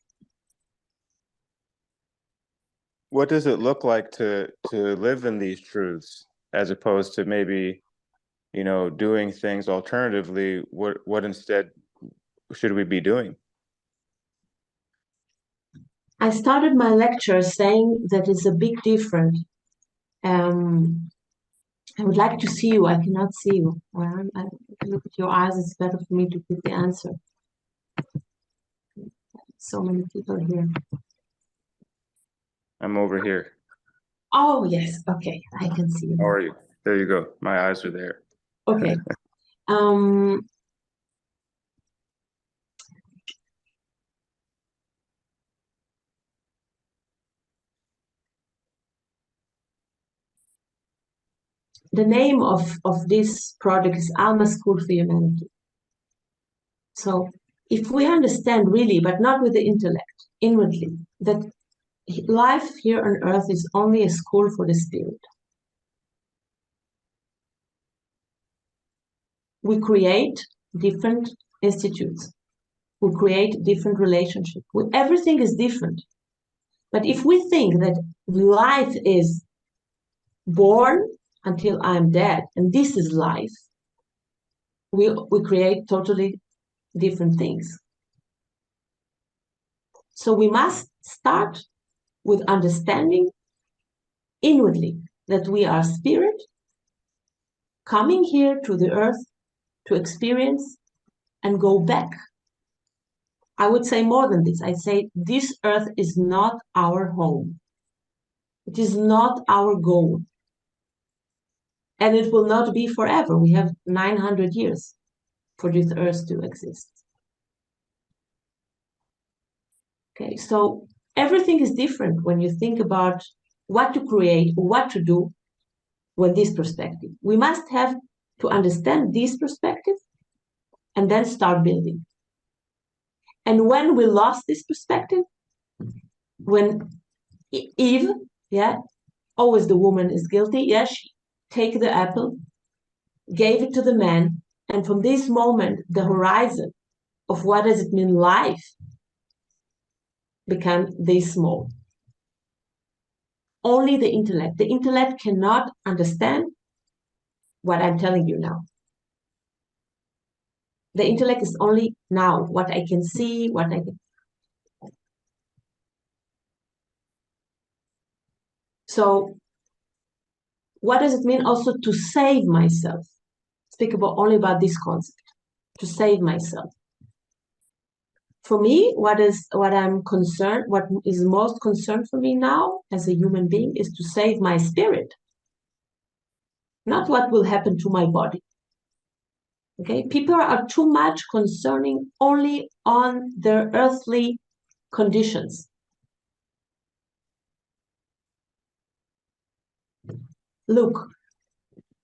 What does it look like to live in these truths, as opposed to maybe, doing things alternatively? What instead should we be doing? I started my lecture saying that it's a big difference. I would like to see you. I cannot see you. I look at your eyes. It's better for me to give the answer. So many people here. I'm over here. Oh, yes. Okay. I can see you. How are you? There you go. My eyes are there. Okay. The name of this project is Alma School for Humanity. So if we understand really, but not with the intellect, inwardly, that life here on earth is only a school for the spirit. We create different institutes. We create different relationships. Everything is different. But if we think that life is born until I'm dead, and this is life, we create totally different things. So we must start with understanding inwardly that we are spirit coming here to the earth to experience and go back. I would say more than this. I say this earth is not our home. It is not our goal. And it will not be forever. We have 900 years for this earth to exist. Okay, so everything is different when you think about what to create, what to do with this perspective. We must have to understand this perspective and then start building. And when we lost this perspective, when Eve, yeah, always the woman is guilty, yeah, she take the apple, gave it to the man, and from this moment, the horizon of what does it mean life became this small. Only the intellect cannot understand what I'm telling you now. The intellect is only now, what I can see, what I can. So what does it mean also to save myself? Speak only about this concept, to save myself. For me, what I'm concerned, what is most concerned for me now as a human being is to save my spirit, not what will happen to my body. Okay, people are too much concerning only on their earthly conditions. Look,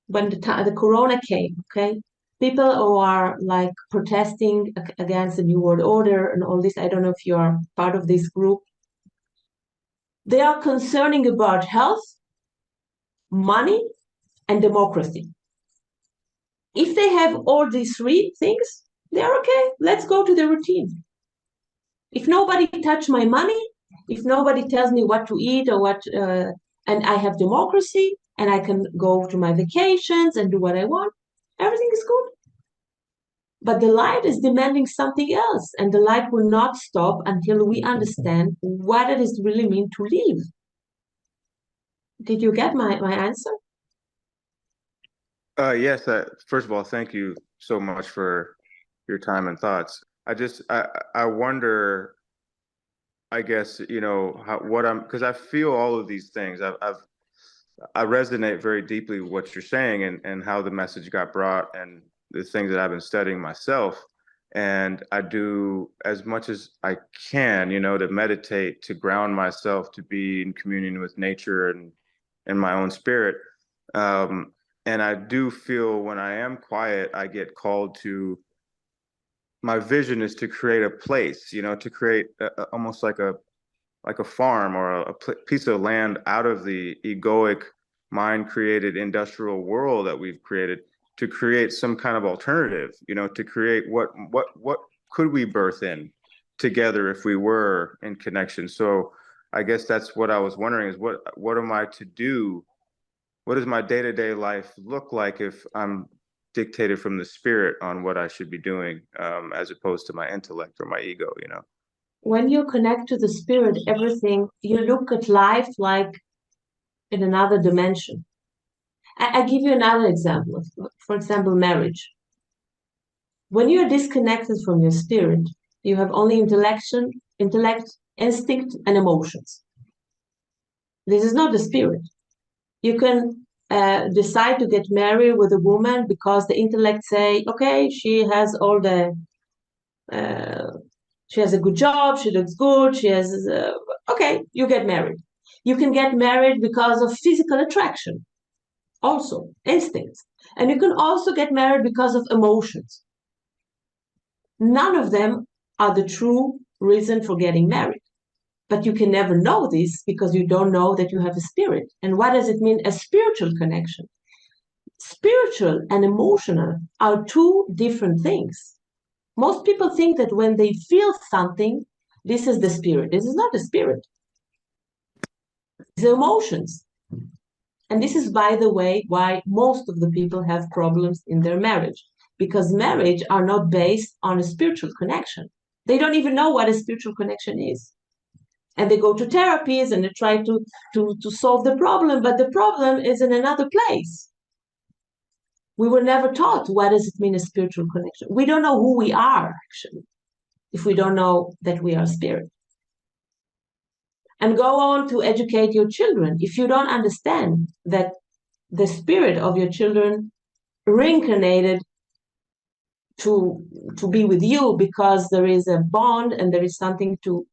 when the corona came, okay, people who are like protesting against the New World Order and all this, I don't know if you are part of this group, they are concerning about health, money, and democracy. If they have all these three things, they're okay. Let's go to the routine. If nobody touch my money, if nobody tells me what to eat or what, and I have democracy and I can go to my vacations and do what I want, everything is good. But the light is demanding something else, and the light will not stop until we understand what it is really mean to live. Did you get my answer? Yes. First of all, thank you so much for your time and thoughts. I wonder, I guess, because I feel all of these things. I resonate very deeply with what you're saying and how the message got brought and the things that I've been studying myself. And I do as much as I can, to meditate, to ground myself, to be in communion with nature and my own spirit. And I do feel when I am quiet, I get called to, my vision is to create a place, to create almost like a farm or a piece of land out of the egoic mind created industrial world that we've created, to create some kind of alternative, to create what could we birth in together if we were in connection. So I guess that's what I was wondering is what am I to do? What does my day-to-day life look like if I'm dictated from the spirit on what I should be doing, as opposed to my intellect or my ego, When you connect to the spirit, everything, you look at life like in another dimension. I give you another example. For example, marriage. When you're disconnected from your spirit, you have only intellect, instinct, and emotions. This is not the spirit. You can decide to get married with a woman because the intellect say, okay, she has all the, she has a good job, she looks good, she has, okay, you get married. You can get married because of physical attraction, also instincts. And you can also get married because of emotions. None of them are the true reason for getting married. But you can never know this because you don't know that you have a spirit. And what does it mean, a spiritual connection? Spiritual and emotional are two different things. Most people think that when they feel something, this is the spirit. This is not the spirit. It's the emotions. And this is, by the way, why most of the people have problems in their marriage, because marriage are not based on a spiritual connection. They don't even know what a spiritual connection is. And they go to therapies and they try to solve the problem, but the problem is in another place. We were never taught what does it mean a spiritual connection. We don't know who we are, actually, if we don't know that we are spirit. And go on to educate your children. If you don't understand that the spirit of your children reincarnated to be with you, because there is a bond and there is something to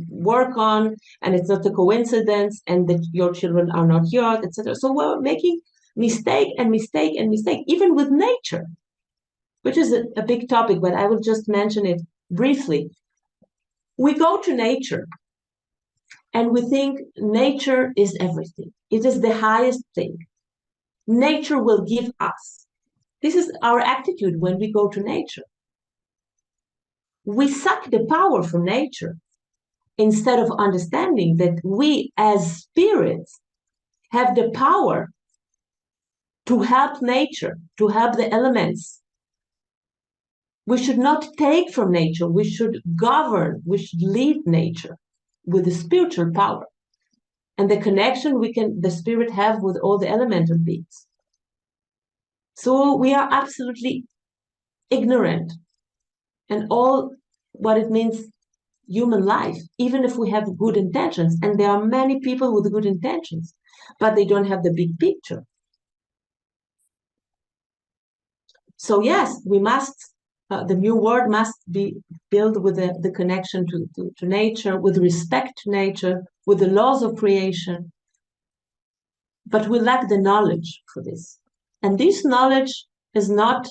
work on, and it's not a coincidence, and that your children are not yours, etc. So we're making mistake and mistake and mistake, even with nature, which is a big topic, but I will just mention it briefly. We go to nature and we think nature is everything. It is the highest thing. Nature will give us. This is our attitude when we go to nature. We suck the power from nature instead of understanding that we as spirits have the power to help nature, to help the elements. We should not take from nature, we should govern, we should lead nature with the spiritual power and the connection the spirit have with all the elemental beings. So we are absolutely ignorant and all what it means human life, even if we have good intentions, and there are many people with good intentions, but they don't have the big picture. So yes, we must, the new world must be built with the connection to nature, with respect to nature, with the laws of creation. But we lack the knowledge for this. And this knowledge is not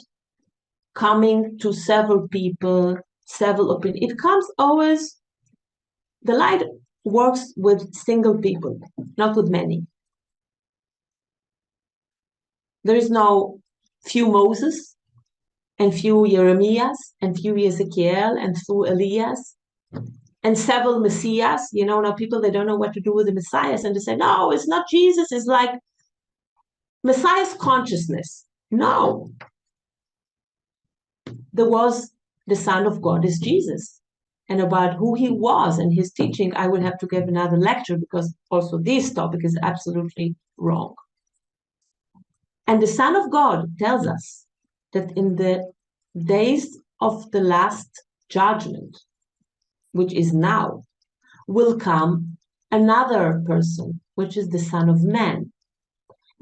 coming to several people, several opinions. It comes always, the light works with single people, not with many. There is no few Moses, and few Jeremias, and few Ezekiel, and few Elias, and several Messiahs. You know, now people, they don't know what to do with the Messiahs, and they say, no, it's not Jesus, it's like Messiah's consciousness. No. There was the Son of God is Jesus. And about who he was and his teaching, I will have to give another lecture, because also this topic is absolutely wrong. And the Son of God tells us that in the days of the last judgment, which is now, will come another person, which is the Son of Man.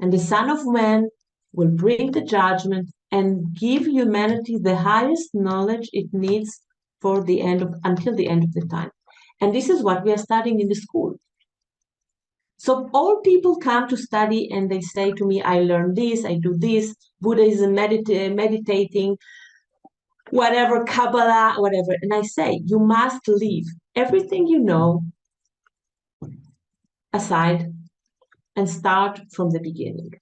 And the Son of Man will bring the judgment and give humanity the highest knowledge it needs for the end of, until the end of the time. And this is what we are studying in the school. So all people come to study and they say to me, I learned this, I do this, Buddhism, meditating, whatever, Kabbalah, whatever. And I say, you must leave everything you know aside and start from the beginning,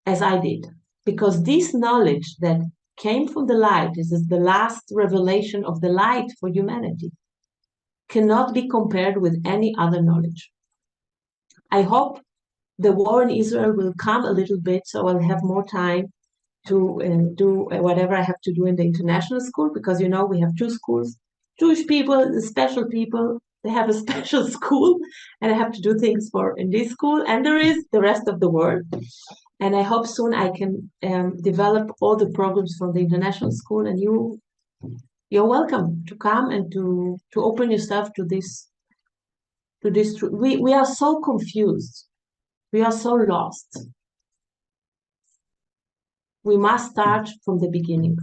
as I did. Because this knowledge that came from the light, this is the last revelation of the light for humanity, cannot be compared with any other knowledge. I hope the war in Israel will come a little bit, so I'll have more time to do whatever I have to do in the international school, because, you know, we have two schools. Jewish people, the special people, they have a special school, and I have to do things in this school, and there is the rest of the world. And I hope soon I can develop all the programs from the international school, and you're welcome to come and to open yourself to this. We are so confused. We are so lost. We must start from the beginning.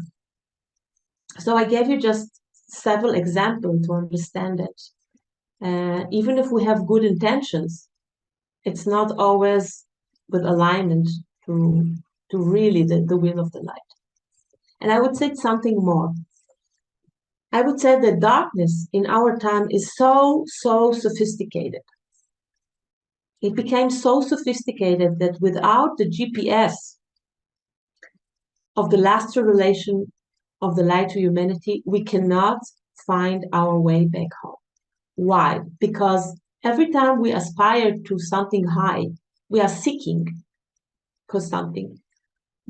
So I gave you just several examples to understand it. Even if we have good intentions, it's not always with alignment to really the will of the light. And I would say something more. I would say the darkness in our time is so sophisticated. It became so sophisticated that without the GPS of the last revelation of the light to humanity, we cannot find our way back home. Why? Because every time we aspire to something high, we are seeking for something.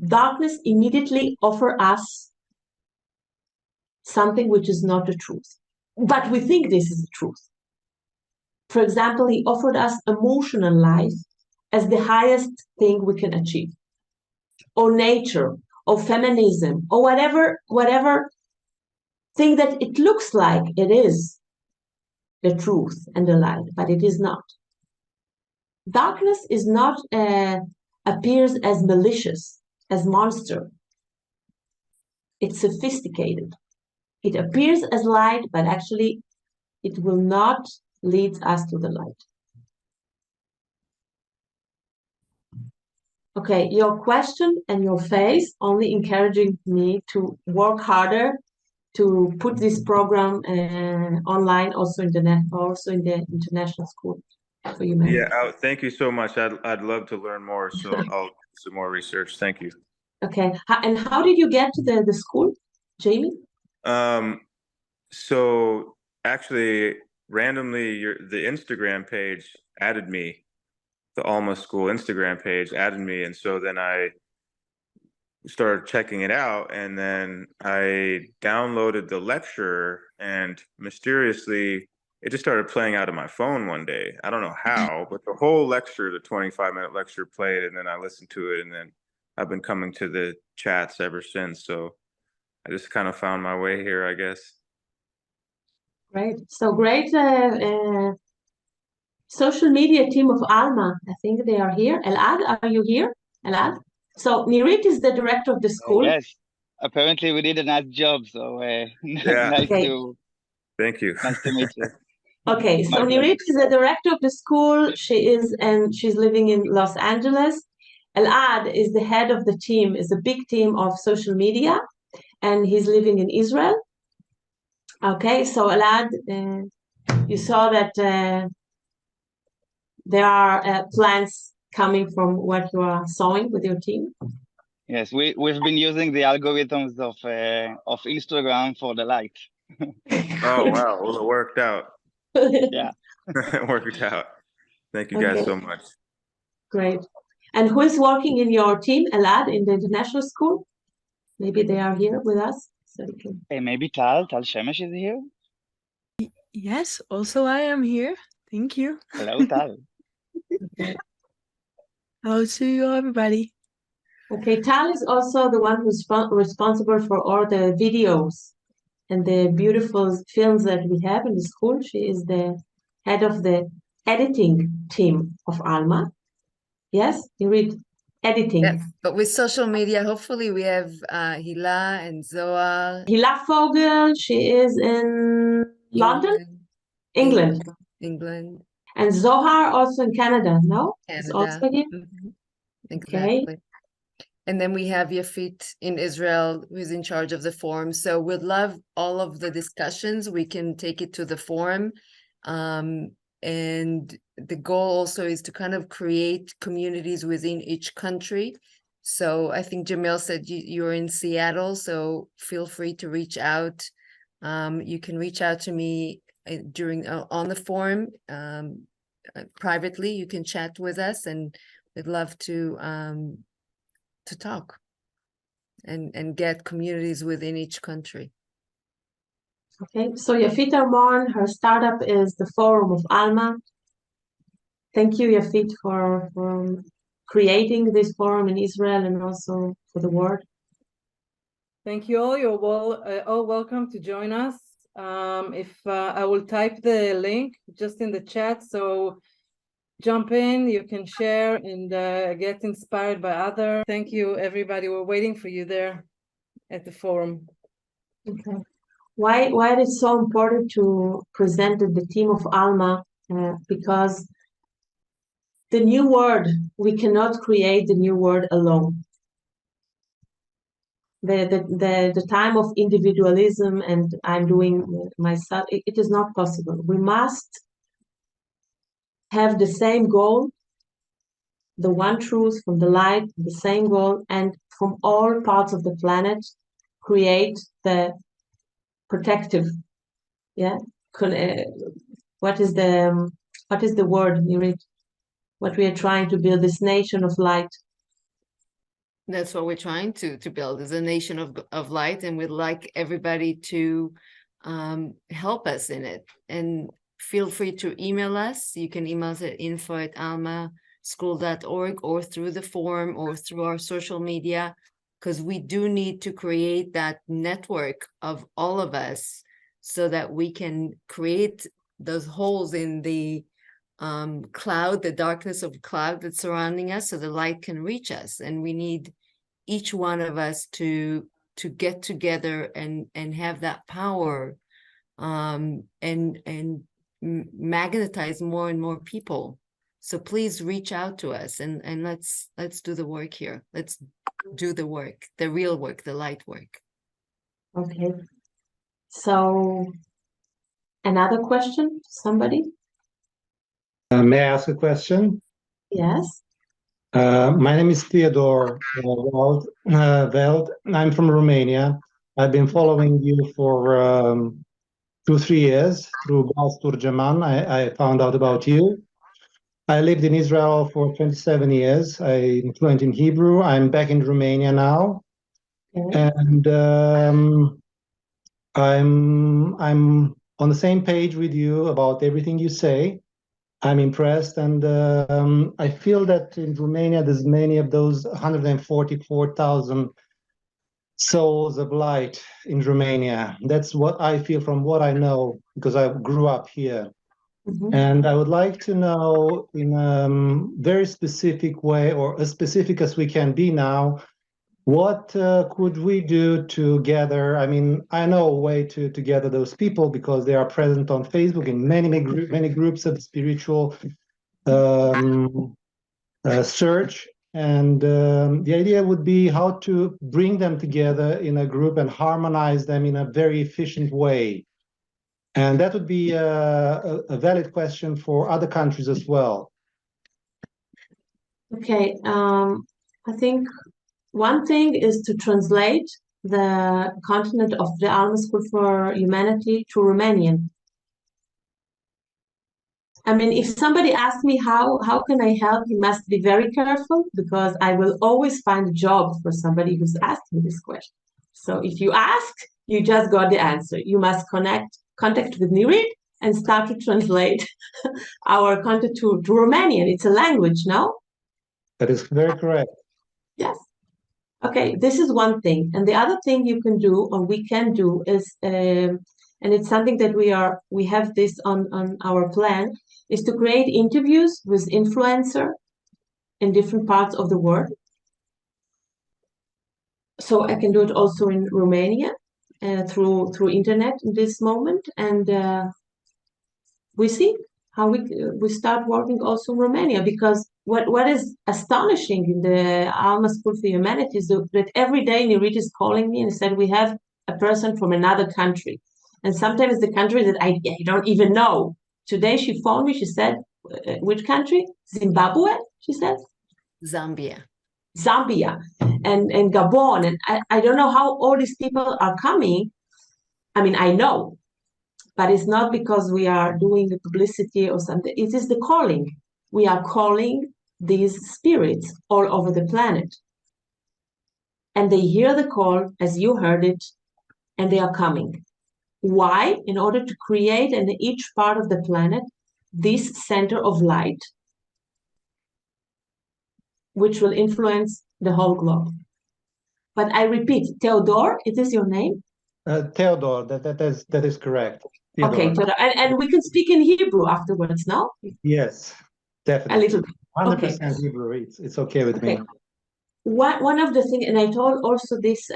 Darkness immediately offers us something which is not the truth. But we think this is the truth. For example, he offered us emotional life as the highest thing we can achieve, or nature, or feminism, or whatever thing that it looks like it is the truth and the light, but it is not. Darkness is not appears as malicious, as monster. It's sophisticated. It appears as light, but actually it will not lead us to the light. Okay, your question and your face only encouraging me to work harder to put this program online also in the international school for humanity. Yeah, thank you so much. I'd love to learn more, so I'll do some more research. Thank you. Okay, and how did you get to the school, Jamie? So actually, randomly, the Instagram page added me. The Alma School Instagram page added me, and so then I started checking it out, and then I downloaded the lecture, and mysteriously it just started playing out of my phone one day. I don't know how, but the whole lecture, the 25-minute lecture played, and then I listened to it, and then I've been coming to the chats ever since. So I just kind of found my way here, I guess. Great. So great social media team of Alma. I think they are here. Elad, are you here? Elad? So Nirit is the director of the school. Yes, apparently we did a nice job. So Yeah. nice Okay. Thank you. nice to meet you. Okay, so My pleasure. Nirit is the director of the school. She's living in Los Angeles. Elad is the head of the team, is a big team of social media, and he's living in Israel. Okay, so Elad, you saw that there are plans coming from what you are sowing with your team. Yes, we've been using the algorithms of Instagram for the light. Oh wow, well it worked out. Yeah. It worked out. Thank you guys Okay. so much. Great. And who is working in your team, Elad, in the international school? Maybe they are here with us. So we can... Maybe Tal Shemesh is here. Yes, also I am here. Thank you. Hello, Tal. Hello to you, everybody. Okay, Tal is also the one who's responsible for all the videos and the beautiful films that we have in the school. She is the head of the editing team of Alma. Yes, you read editing. Yes, but with social media, hopefully we have Hila and Zohar. Hila Fogel, she is in London, England. England. And Zohar also in Canada, no? It's Canada. also here? Mhm. Exactly. And then we have Yafit in Israel, who's in charge of the forum. So we'd love all of the discussions. We can take it to the forum. And the goal also is to kind of create communities within each country. So I think Jamil said you're in Seattle, so feel free to reach out. You can reach out to me during on the forum privately. You can chat with us, and we'd love to talk and get communities within each country. Okay, so Yafit Armon, her startup is the Forum of Alma. Thank you, Yafit, for creating this forum in Israel and also for the world. Thank you all. You're all welcome to join us. If I will type the link just in the chat, so jump in, you can share and get inspired by others. Thank you, everybody. We're waiting for you there at the forum. Okay. Why it is so important to present the team of Alma? Because the new world, we cannot create the new world alone. The time of individualism and I'm doing myself, it is not possible. We must have the same goal, the one truth from the light, the same goal, and from all parts of the planet, create the protective, what is the word you read? What we are trying to build, this nation of light. That's what we're trying to build, is a nation of light, and we'd like everybody to help us in it. And feel free to email us. You can email us at info@almaschool.org or through the forum or through our social media, because we do need to create that network of all of us so that we can create those holes in the cloud, the darkness of cloud that's surrounding us, so the light can reach us. And we need each one of us to get together and have that power, and magnetize more and more people. So please reach out to us, and let's do the work here. Let's do the work, the real work, the light work. Okay. So another question, somebody? May I ask a question? Yes. My name is Theodore Veld. I'm from Romania. I've been following you for 2-3 years through Bas Turgeman. I found out about you. I lived in Israel for 27 years. I'm fluent in Hebrew. I'm back in Romania now. Okay. And I'm on the same page with you about everything you say. I'm impressed, and I feel that in Romania there's many of those 144,000 souls of light in Romania. That's what I feel from what I know, because I grew up here. Mhm. And I would like to know in a very specific way, or as specific as we can be now, what could we do to gather? I mean, I know a way to gather those people because they are present on Facebook in many groups of spiritual search. And the idea would be how to bring them together in a group and harmonize them in a very efficient way. And that would be a valid question for other countries as well. Okay. I think one thing is to translate the content of the Alma School for Humanity to Romanian. I mean, if somebody asks me how can I help, you must be very careful, because I will always find a job for somebody who's asked me this question. So if you ask, you just got the answer. You must contact with Nirit and start to translate our content to Romanian. It's a language, no? That is very correct. Yes. Okay, this is one thing. And the other thing you can do, or we can do, is, and it's something that we have this on our plan, is to create interviews with influencer in different parts of the world. So I can do it also in Romania through internet in this moment, and we see how we start working also in Romania, because what is astonishing in the Alma School for Humanity is that every day Nirit is calling me and said we have a person from another country, and sometimes the country that I don't even know. Today she phoned me, she said, which country? Zimbabwe, she said? Zambia. And Gabon, and I don't know how all these people are coming. I mean, I know, but it's not because we are doing the publicity or something. It is the calling. We are calling these spirits all over the planet. And they hear the call, as you heard it, and they are coming. Why? In order to create in each part of the planet this center of light, which will influence the whole globe. But I repeat, Theodore, it is your name? Theodore, that is correct. Theodore. Okay, Theodore. And we can speak in Hebrew afterwards, no? Yes, A definitely. little bit. 100% Okay. Hebrew. It's okay with me. One of the things, and I told also this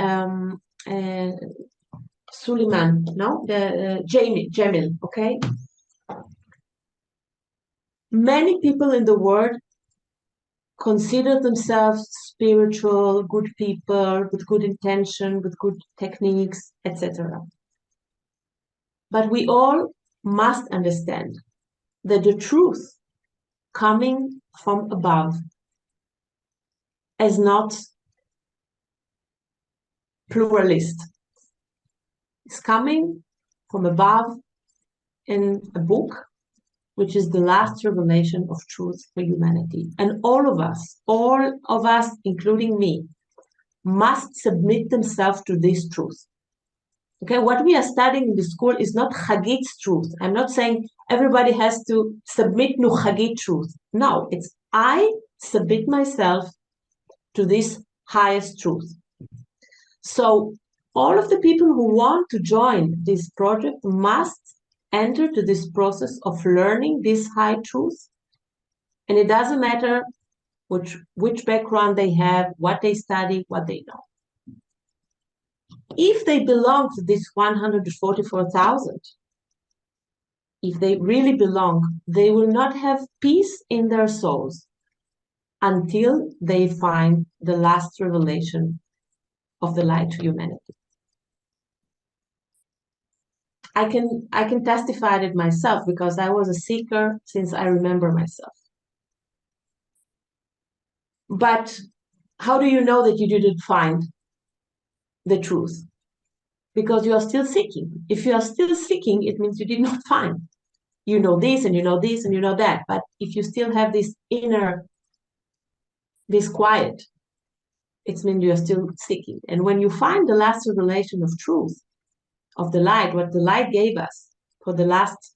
Suleiman, no, the Jamil, okay. Many people in the world consider themselves spiritual, good people, with good intention, with good techniques, etc. But we all must understand that the truth coming from above is not pluralist. It's coming from above in a book, which is the last revelation of truth for humanity. And all of us, including me, must submit themselves to this truth. Okay, what we are studying in the school is not Chagit's truth. I'm not saying everybody has to submit to Chagit truth. No, it's I submit myself to this highest truth. So all of the people who want to join this project must enter to this process of learning this high truth. And it doesn't matter which background they have, what they study, what they know. If they belong to this 144,000, if they really belong, they will not have peace in their souls until they find the last revelation of the light to humanity. I can testify it myself because I was a seeker since I remember myself. But how do you know that you didn't find the truth? Because you are still seeking. If you are still seeking, it means you did not find. You know this and you know this and you know that. But if you still have this inner, this quiet, it means you are still seeking. And when you find the last revelation of truth, of the light, what the light gave us for the last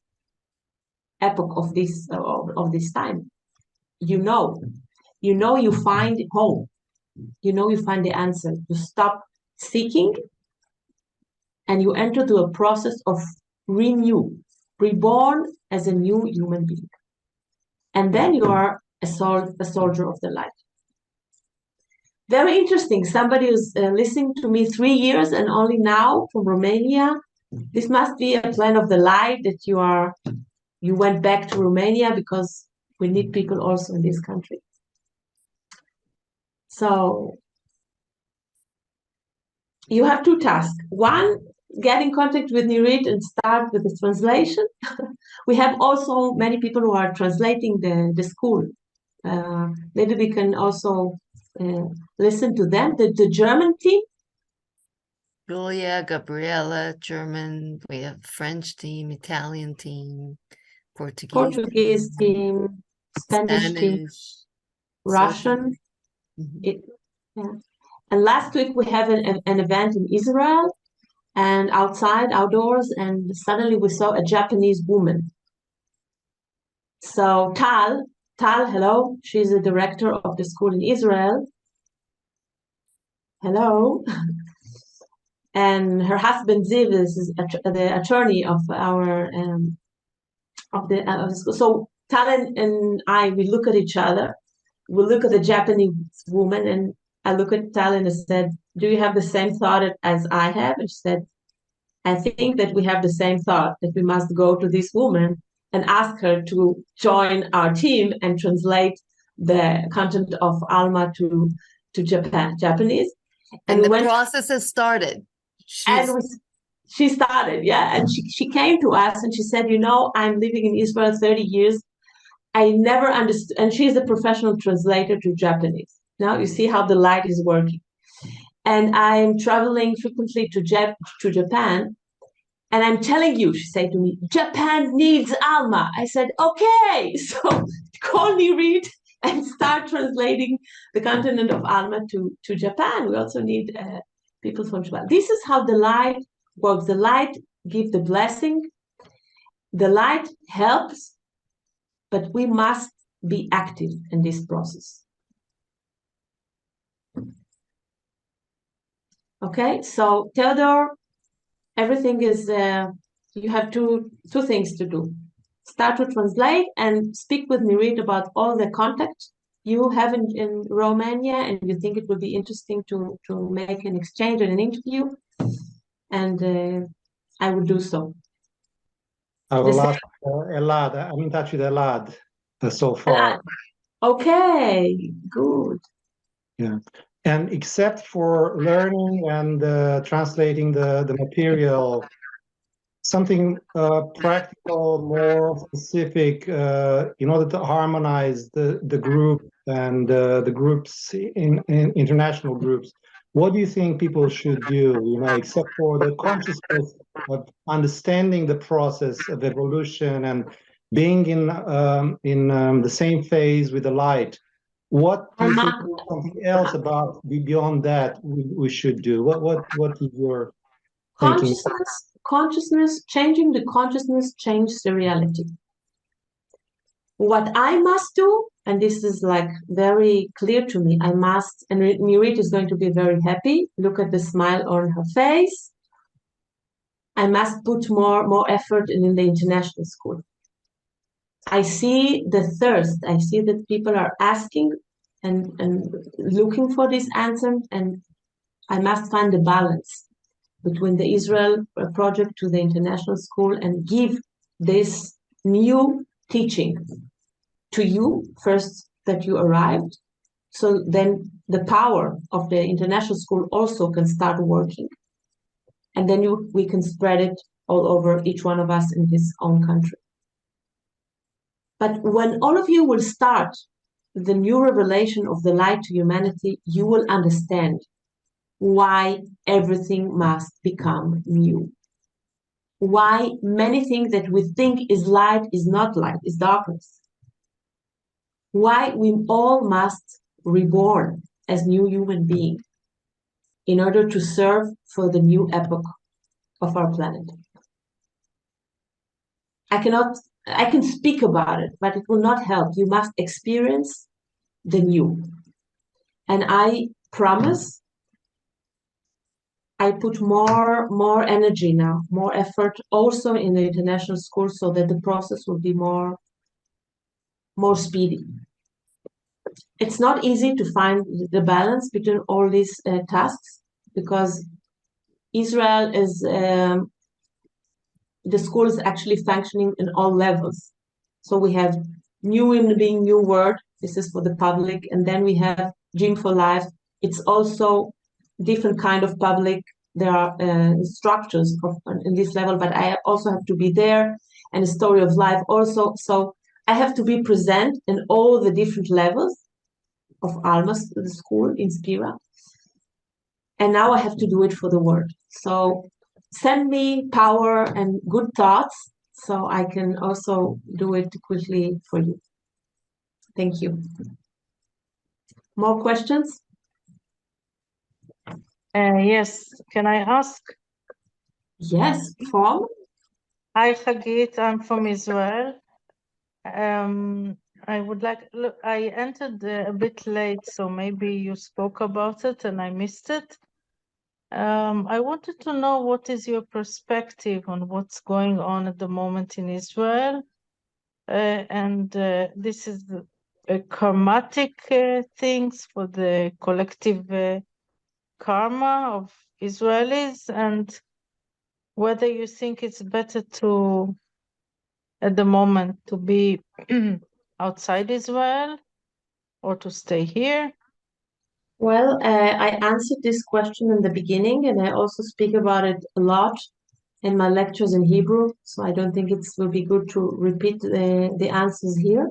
epoch of this time, you find home. You find the answer. You stop seeking and you enter to a process of reborn as a new human being. And then you are a soldier of the light. Very interesting. Somebody who's listening to me 3 years and only now from Romania. This must be a plan of the light that you went back to Romania because we need people also in this country. So you have 2 tasks. One, get in contact with Nirit and start with the translation. We have also many people who are translating the school. Maybe we can also listen to them. The German team. Julia, Gabriella, German, we have French team, Italian team, Portuguese team, Spanish team, Russian. Yeah. And last week we have an event in Israel and outdoors, and suddenly we saw a Japanese woman. So Tal, hello. She's the director of the school in Israel. Hello. And her husband Ziv is the attorney of our of the school. So Tal and I, we look at each other. We look at the Japanese woman, and I look at Tal and I said, "Do you have the same thought as I have?" And she said, "I think that we have the same thought, that we must go to this woman and ask her to join our team and translate the content of Alma to Japanese." And the process has started. She started, yeah. And she came to us and she said, I'm living in Israel 30 years. I never understood. And she's a professional translator to Japanese. Now you see how the light is working. And I'm traveling frequently to Japan. And I'm telling you, she said to me, Japan needs Alma. I said, okay. So call Nirit and start translating the content of Alma to Japan. We also need people from Japan. This is how the light works. The light gives the blessing. The light helps, but we must be active in this process. Okay, so Theodore, everything is, you have two things to do. Start to translate and speak with Nirit about all the contact you have in Romania, and you think it would be interesting to make an exchange and an interview, and I will do so. I will ask Elad. I'm in touch with Elad so far. Okay, good. Yeah. And except for learning and translating the material, something practical, more specific, in order to harmonize the group and the groups in international groups, what do you think people should do, except for the consciousness of understanding the process of evolution and being in the same phase with the light? What do you think something else about beyond that we should do? What is your thinking? Consciousness, changing the consciousness changes the reality. What I must do, and this is like very clear to me, I must, and Nirit is going to be very happy. Look at the smile on her face. I must put more effort in the international school. I see the thirst. I see that people are asking and looking for this answer, and I must find the balance between the Israel project to the international school and give this new teaching to you first that you arrived, so then the power of the international school also can start working, and then we can spread it all over each one of us in his own country. But when all of you will start the new revelation of the light to humanity, you will understand why everything must become new. Why many things that we think is light is not light, is darkness. Why we all must reborn as new human beings in order to serve for the new epoch of our planet. I can speak about it, but it will not help. You must experience the new. And I promise I put more energy now, more effort also in the international school, so that the process will be more speedy. It's not easy to find the balance between all these tasks, because Israel is the school is actually functioning in all levels. So we have new in being new word. This is for the public, and then we have Gym for Life. It's also different kind of public. There are structures in this level, but I also have to be there, and a story of life also. So I have to be present in all the different levels of Alma's the school in Spira. And now I have to do it for the world. So send me power and good thoughts so I can also do it quickly for you. Thank you. More questions? Yes, can I ask? Yes, from? Hi, Hagit, I'm from Israel. I would like, look, I entered a bit late, so maybe you spoke about it and I missed it. I wanted to know what is your perspective on what's going on at the moment in Israel. This is a karmatic things for the collective karma of Israelis, and whether you think it's better to, at the moment, to be outside Israel or to stay here. Well, I answered this question in the beginning, and I also speak about it a lot in my lectures in Hebrew, so I don't think it will be good to repeat the answers here.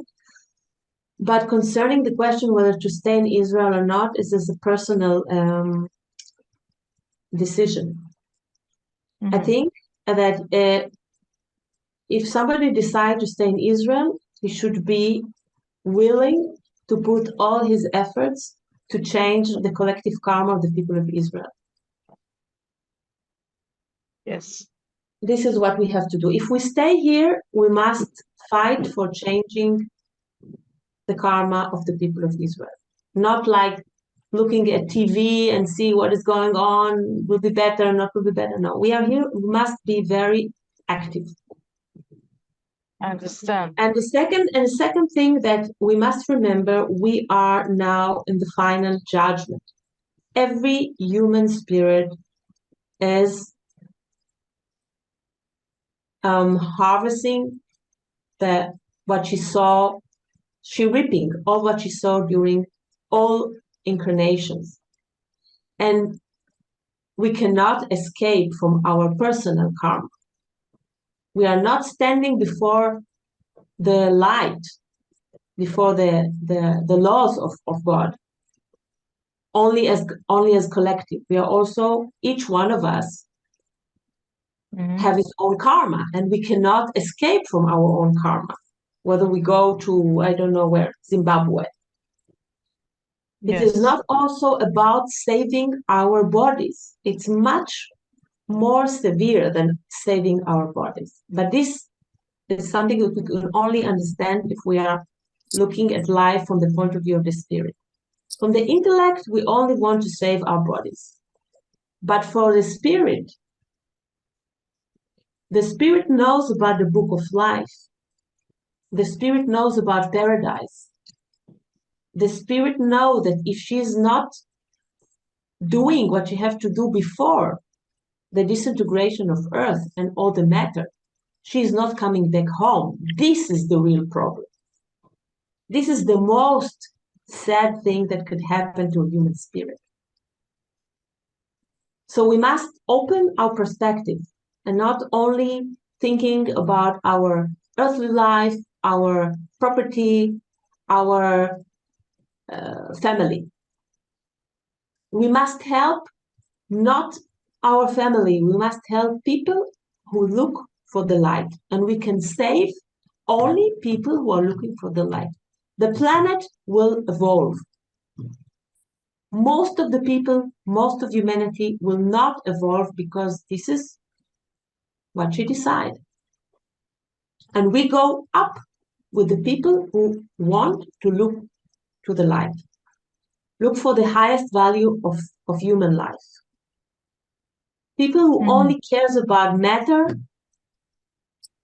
But concerning the question whether to stay in Israel or not, is this a personal decision. I think that if somebody decides to stay in Israel, he should be willing to put all his efforts to change the collective karma of the people of Israel. Yes. This is what we have to do. If we stay here, we must fight for changing the karma of the people of Israel. Not like looking at TV and see what is going on, will be better, not will be better. No, we are here, we must be very active. I understand. And the second thing that we must remember, we are now in the final judgment. Every human spirit is harvesting what she saw, she reaping all what she saw during all incarnations. And we cannot escape from our personal karma. We are not standing before the light, before the laws of God, only as collective. We are also, each one of us have his own karma, and we cannot escape from our own karma, whether we go to, I don't know where, Zimbabwe. Yes. It is not also about saving our bodies. It's much more severe than saving our bodies. But this is something that we can only understand if we are looking at life from the point of view of the spirit. From the intellect, we only want to save our bodies. But for the spirit, The Spirit knows about the book of life. The Spirit knows about paradise. The Spirit knows that if she is not doing what you have to do before the disintegration of earth and all the matter, she is not coming back home. This is the real problem. This is the most sad thing that could happen to a human spirit. So we must open our perspective and not only thinking about our earthly life, our property, our family. We must help not our family. We must help people who look for the light, and we can save only people who are looking for the light. The planet will evolve. Most of the people, most of humanity will not evolve because this is what she decided. And we go up with the people who want to look to the light. Look for the highest value of human life. People who only cares about matter,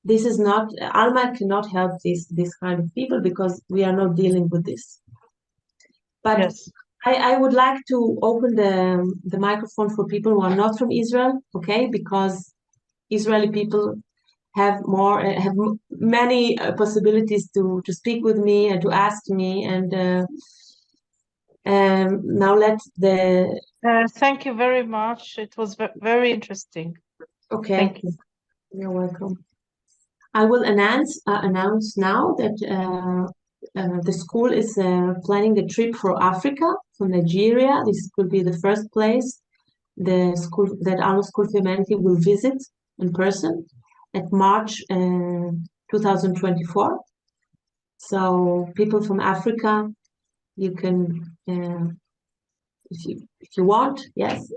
this is not, Alma cannot help this kind of people because we are not dealing with this. But Yes. I would like to open the microphone for people who are not from Israel, okay? Because Israeli people have many possibilities to speak with me and to ask me, and now let the Thank you very much. It was very interesting. okay. Thank you. You're welcome. I will announce now that the school is planning a trip for Africa, from Nigeria. This will be the first place the school that Alma School for Humanity will visit in person at March 2024. So people from Africa, you can, if you want, yes,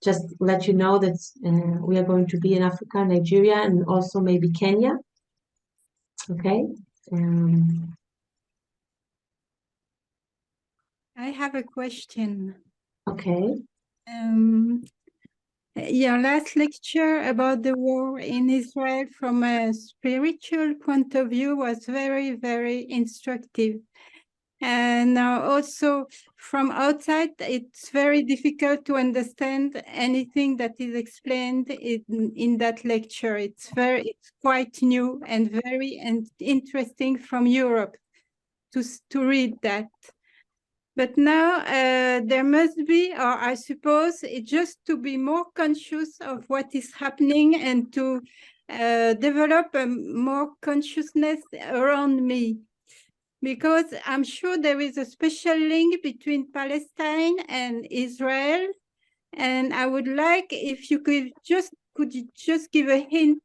just let you know that we are going to be in Africa, Nigeria, and also maybe Kenya. Okay. I have a question. Okay. Your last lecture about the war in Israel from a spiritual point of view was very, very instructive. And now also from outside, it's very difficult to understand anything that is explained in that lecture. It's quite new and very interesting from Europe to read that. But now there must be, or I suppose, it's just to be more conscious of what is happening and to develop a more consciousness around me. Because I'm sure there is a special link between Palestine and Israel. And I would like if you could you just give a hint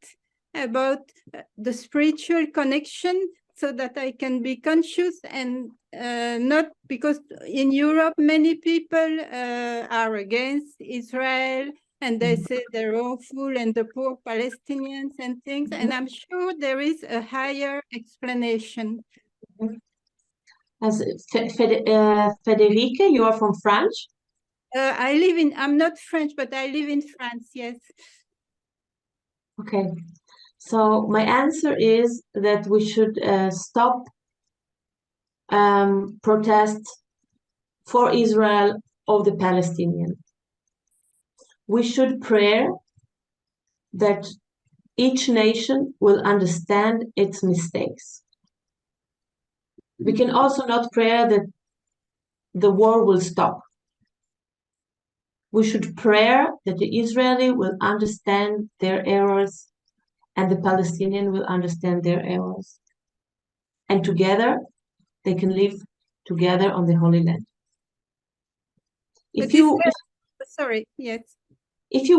about the spiritual connection so that I can be conscious and not because in Europe, many people are against Israel and they say they're awful and the poor Palestinians and things. And I'm sure there is a higher explanation. As Federica, you are from France? I'm not French, but I live in France, yes. Okay. So my answer is that we should stop protests for Israel or the Palestinian. We should pray that each nation will understand its mistakes. We can also not pray that the war will stop. We should pray that the Israeli will understand their errors and the Palestinian will understand their errors. And together, they can live together on the Holy Land. If you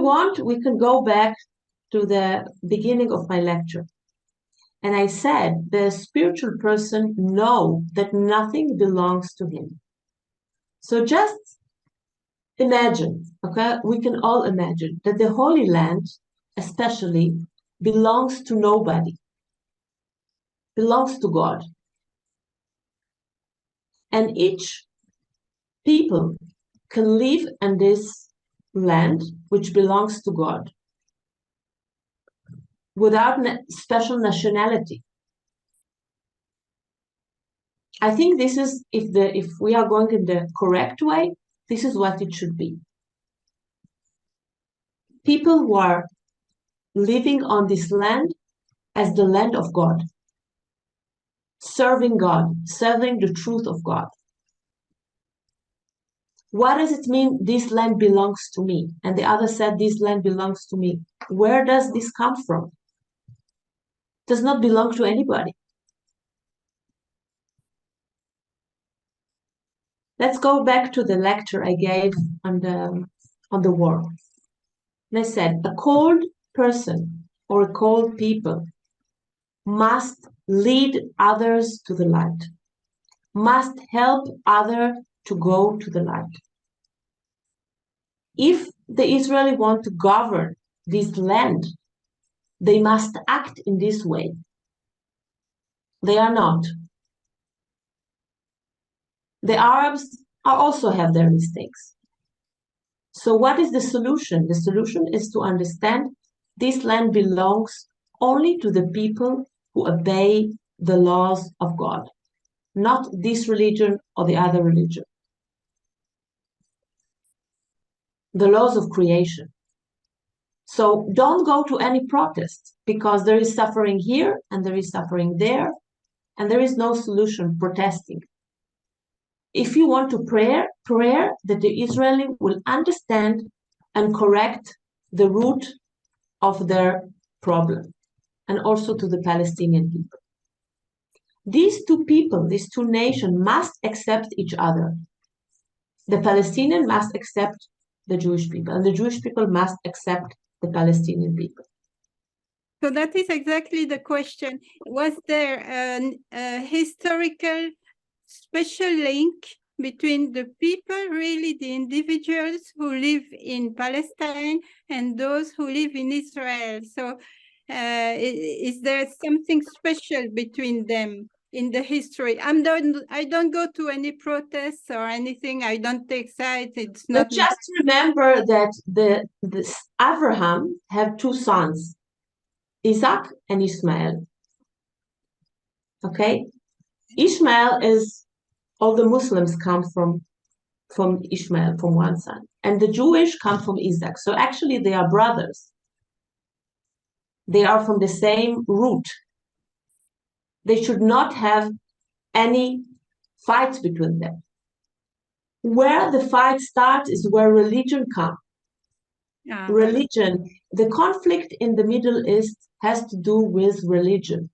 want, we can go back to the beginning of my lecture. And I said, the spiritual person knows that nothing belongs to him. So just imagine, okay, we can all imagine that the Holy Land, especially, belongs to nobody, belongs to God. And each people can live in this land which belongs to God. without special nationality. I think this is, if we are going in the correct way, this is what it should be. People who are living on this land as the land of God, serving the truth of God. What does it mean, this land belongs to me? And the other said, this land belongs to me. Where does this come from? It does not belong to anybody. Let's go back to the lecture I gave on the war. And I said, a called person or a called people must lead others to the light, must help others to go to the light. If the Israeli want to govern this land, they must act in this way. They are not. The Arabs also have their mistakes. So what is the solution? The solution is to understand this land belongs only to the people who obey the laws of God, not this religion or the other religion. The laws of creation. So don't go to any protest, because there is suffering here and there is suffering there, and there is no solution protesting. If you want to prayer that the Israeli will understand and correct the root of their problem, and also to the Palestinian people. These two people, these two nations must accept each other. The Palestinian must accept the Jewish people, and the Jewish people must accept the Palestinian people. So that is exactly the question. Was there a historical special link between the people, really the individuals who live in Palestine and those who live in Israel? So is there something special between them in the history? I don't go to any protests or anything. I don't take sides. It's not. But just remember that the Abraham had two sons, Isaac and Ishmael. Okay, Ishmael is, all the Muslims come from Ishmael, from one son, and the Jewish come from Isaac. So actually they are brothers. They are from the same root. They should not have any fights between them. Where the fight starts is where religion comes. Religion, the conflict in the Middle East has to do with religion.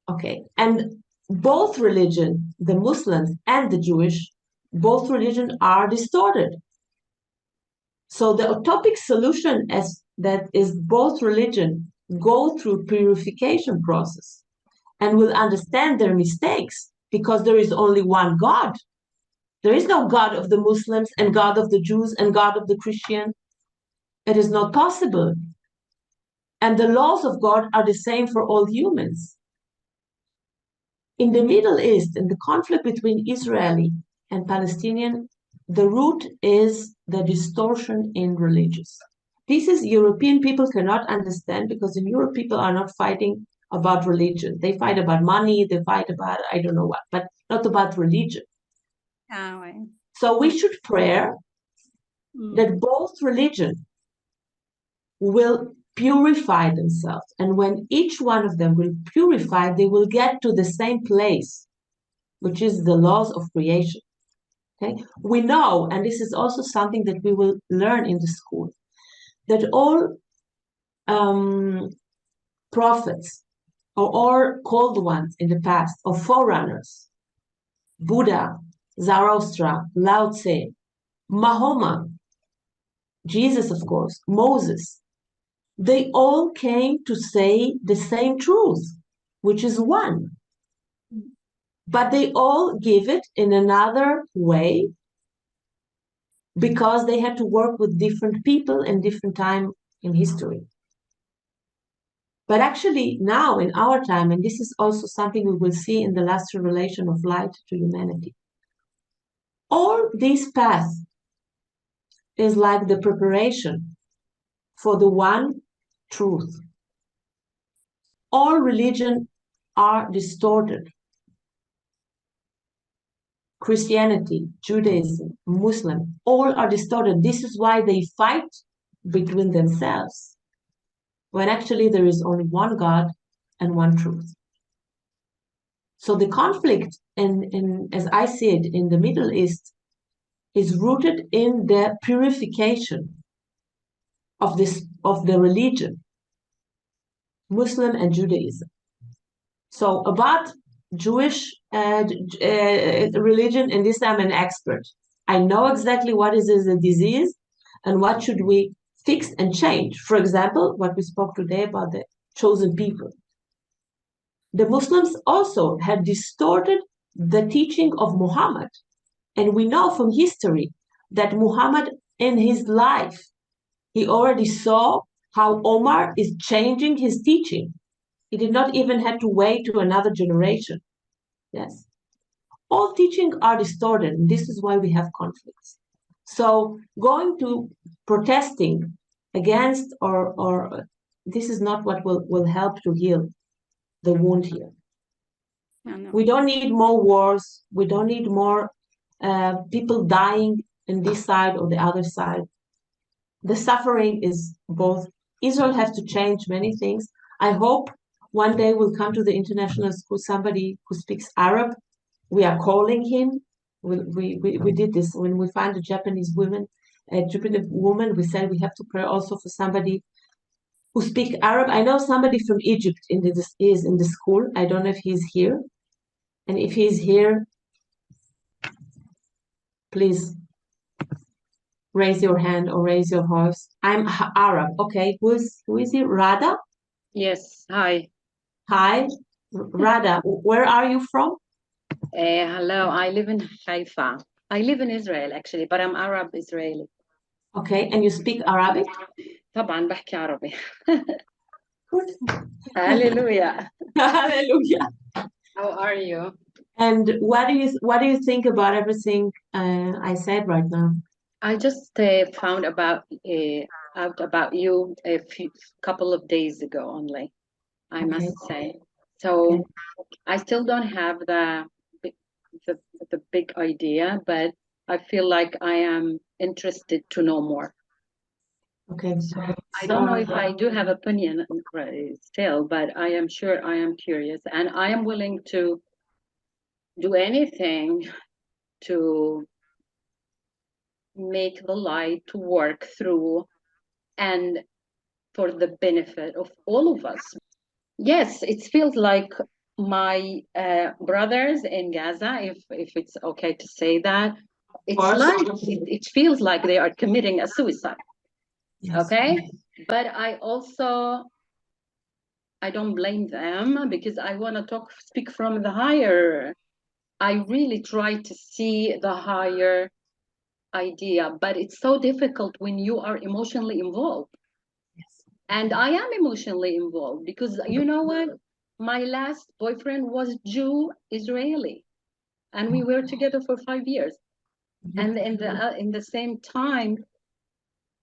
Okay, and both religion, the Muslims and the Jewish, both religions are distorted. So the utopic solution is that is both religion go through purification process and will understand their mistakes, because there is only one God. There is no God of the Muslims and God of the Jews and God of the Christian. It is not possible. And the laws of God are the same for all humans. In the Middle East, in the conflict between Israeli and Palestinian, the root is the distortion in religious. This is European people cannot understand, because in Europe people are not fighting about religion. They fight about money, they fight about I don't know what, but not about religion. So we should pray that both religions will purify themselves. And when each one of them will purify, they will get to the same place, which is the laws of creation. Okay? We know, and this is also something that we will learn in the school, that all prophets or all called ones in the past, or forerunners, Buddha, Zoroaster, Lao Tse, Mahoma, Jesus, of course, Moses, they all came to say the same truth, which is one. But they all give it in another way, because they had to work with different people in different time in history. But actually now in our time, and this is also something we will see in the last revelation of light to humanity, all this path is like the preparation for the one truth. All religions are distorted. Christianity, Judaism, Muslim, all are distorted. This is why they fight between themselves, when actually there is only one God and one truth. So the conflict, as I see it, in the Middle East is rooted in the purification of the religion, Muslim and Judaism. So about Jewish religion, in this I'm an expert. I know exactly what is a disease and what should we fix and change. For example, what we spoke today about the chosen people. The Muslims also had distorted the teaching of Muhammad. And we know from history that Muhammad in his life, he already saw how Omar is changing his teaching. He did not even have to wait to another generation. Yes. All teaching are distorted, and this is why we have conflicts. So going to protesting against or this is not what will help to heal the wound here. No. We don't need more wars. We don't need more people dying in this side or the other side. The suffering is both. Israel has to change many things. I hope one day will come to the international school somebody who speaks Arab. We are calling him. We did this when we find a Japanese woman, we said we have to pray also for somebody who speaks Arab. I know somebody from Egypt is in the school. I don't know if he's here. And if he's here, please raise your hand or raise your voice. I'm Arab. Okay, who is he? Rada? Yes, hi. Hi, Rada. Where are you from? Hello, I live in Haifa. I live in Israel actually, but I'm Arab Israeli. Okay, and you speak Arabic? طبعا بحكي عربي. Good. Hallelujah. Hallelujah. How are you? And what do you think about everything I said right now? I just found out about you a couple of days ago only, I must say. So I still don't have the big idea, but I feel like I am interested to know more. Okay. I don't know if I do have opinion still, but I am sure I am curious, and I am willing to do anything to make the light to work through and for the benefit of all of us. Yes, it feels like my brothers in Gaza, if it's okay to say that, it feels like they are committing a suicide. Yes. Okay, but I don't blame them because I want to speak from the higher. I really try to see the higher idea, but it's so difficult when you are emotionally involved. Yes. And I am emotionally involved because you know what? My last boyfriend was Jew Israeli, and we were together for 5 years. And in the same time,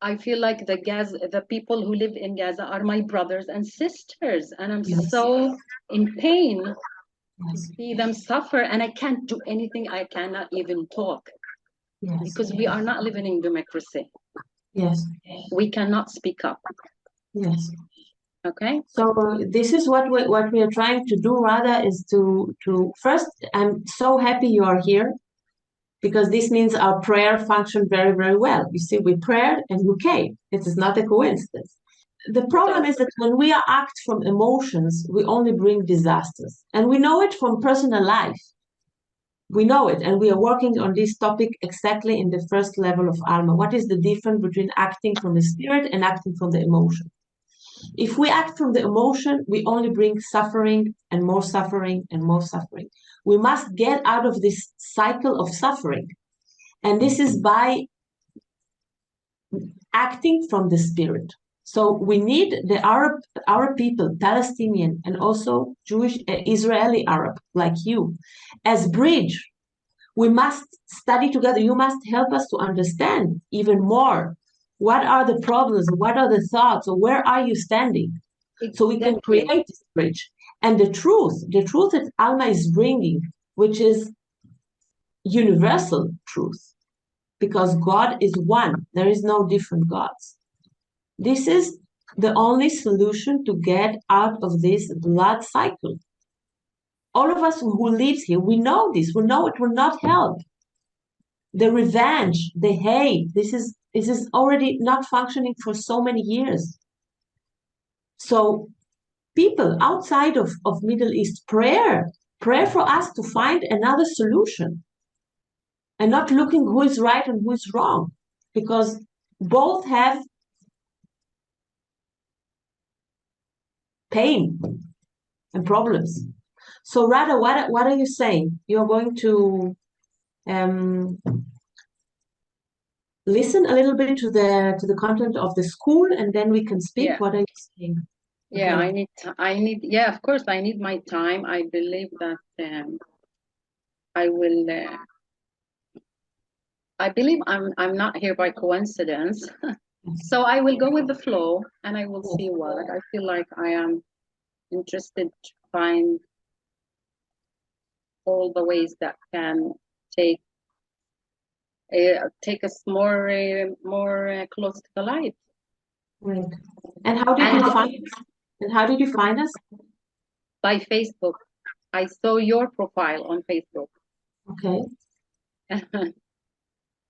I feel like the people who live in Gaza are my brothers and sisters, and I'm so in pain to see them suffer, and I can't do anything. I cannot even talk because we are not living in democracy. Yes, we cannot speak up. Yes. Okay. So this is what we are trying to do. Rather is to first. I'm so happy you are here, because this means our prayer functioned very, very well. You see, we prayed and you came. It is not a coincidence. The problem is that when we act from emotions, we only bring disasters. And we know it from personal life. We know it, and we are working on this topic exactly in the first level of Alma. What is the difference between acting from the spirit and acting from the emotion? If we act from the emotion, we only bring suffering and more suffering and more suffering. We must get out of this cycle of suffering. And this is by acting from the spirit. So we need the Arab people, Palestinian, and also Jewish, Israeli Arab, like you, as bridge. We must study together. You must help us to understand even more what are the problems, what are the thoughts, or where are you standing? So we can Exactly. create this bridge. And the truth that Alma is bringing, which is universal truth, because God is one. There is no different gods. This is the only solution to get out of this blood cycle. All of us who live here, we know this. We know it will not help. The revenge, the hate, this is already not functioning for so many years. So people outside of Middle East, prayer for us to find another solution and not looking who is right and who is wrong, because both have pain and problems. So Rada, what are you saying? You're going to listen a little bit to the content of the school, and then we can speak. Yeah. What are you saying? Yeah, Okay. I need, yeah, of course, I need my time. I believe that I will, I believe I'm not here by coincidence. So I will go with the flow and I will see what. I feel like I am interested to find all the ways that can take us more close to the light. Great. And how did you find us? And how did you find us? By Facebook. I saw your profile on Facebook. Okay.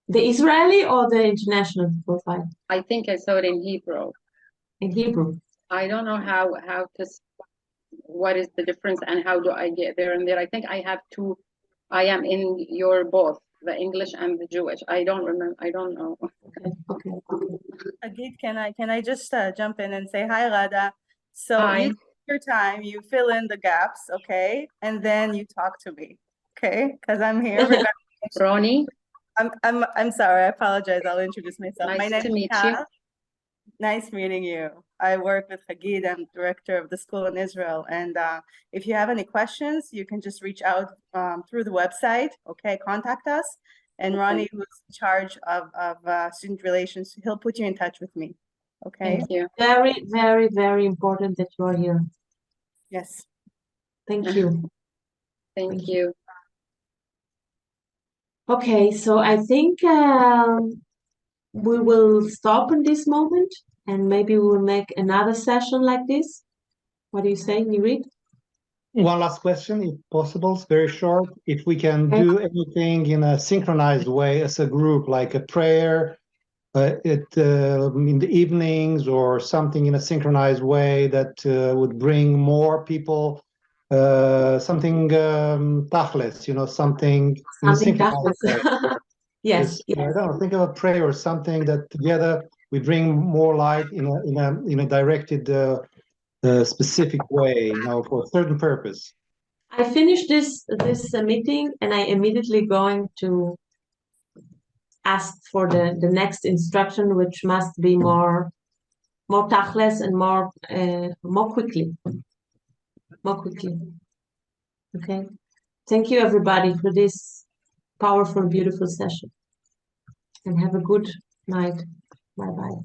The Israeli or the international profile? I think I saw it in Hebrew. In Hebrew. I don't know how to, what is the difference and how do I get there and there. I think I have to, I am in your both, the English and the Jewish. I don't remember, I don't know. Okay. Agit, can I just jump in and say hi, Rada? So Hi. you take your time, you fill in the gaps, okay, and then you talk to me, okay? Because I'm here. Ronnie, I'm sorry. I apologize. I'll introduce myself. My nice name to is meet you. Tal. Nice meeting you. I work with Hagid. I'm director of the school in Israel. And if you have any questions, you can just reach out through the website. Okay, contact us. And Ronnie, who's in charge of student relations, he'll put you in touch with me. Okay. Thank you. Very, very, very important that you are here. Yes. Thank you. Thank you. Okay, so I think we will stop in this moment, and maybe we will make another session like this. What do you say, Nirit? One last question, if possible, it's very short. If we can do anything in a synchronized way as a group, like a prayer in the evenings or something in a synchronized way that would bring more people, something tachlis, something in a Something synchronized way. Yes, I don't know, think of a prayer or something that together we bring more light in a directed specific way, for a certain purpose. I finished this meeting, and I immediately going to ask for the next instruction, which must be more tachlis and more quickly. Okay. Thank you, everybody, for this powerful, beautiful session, and have a good night. Bye bye.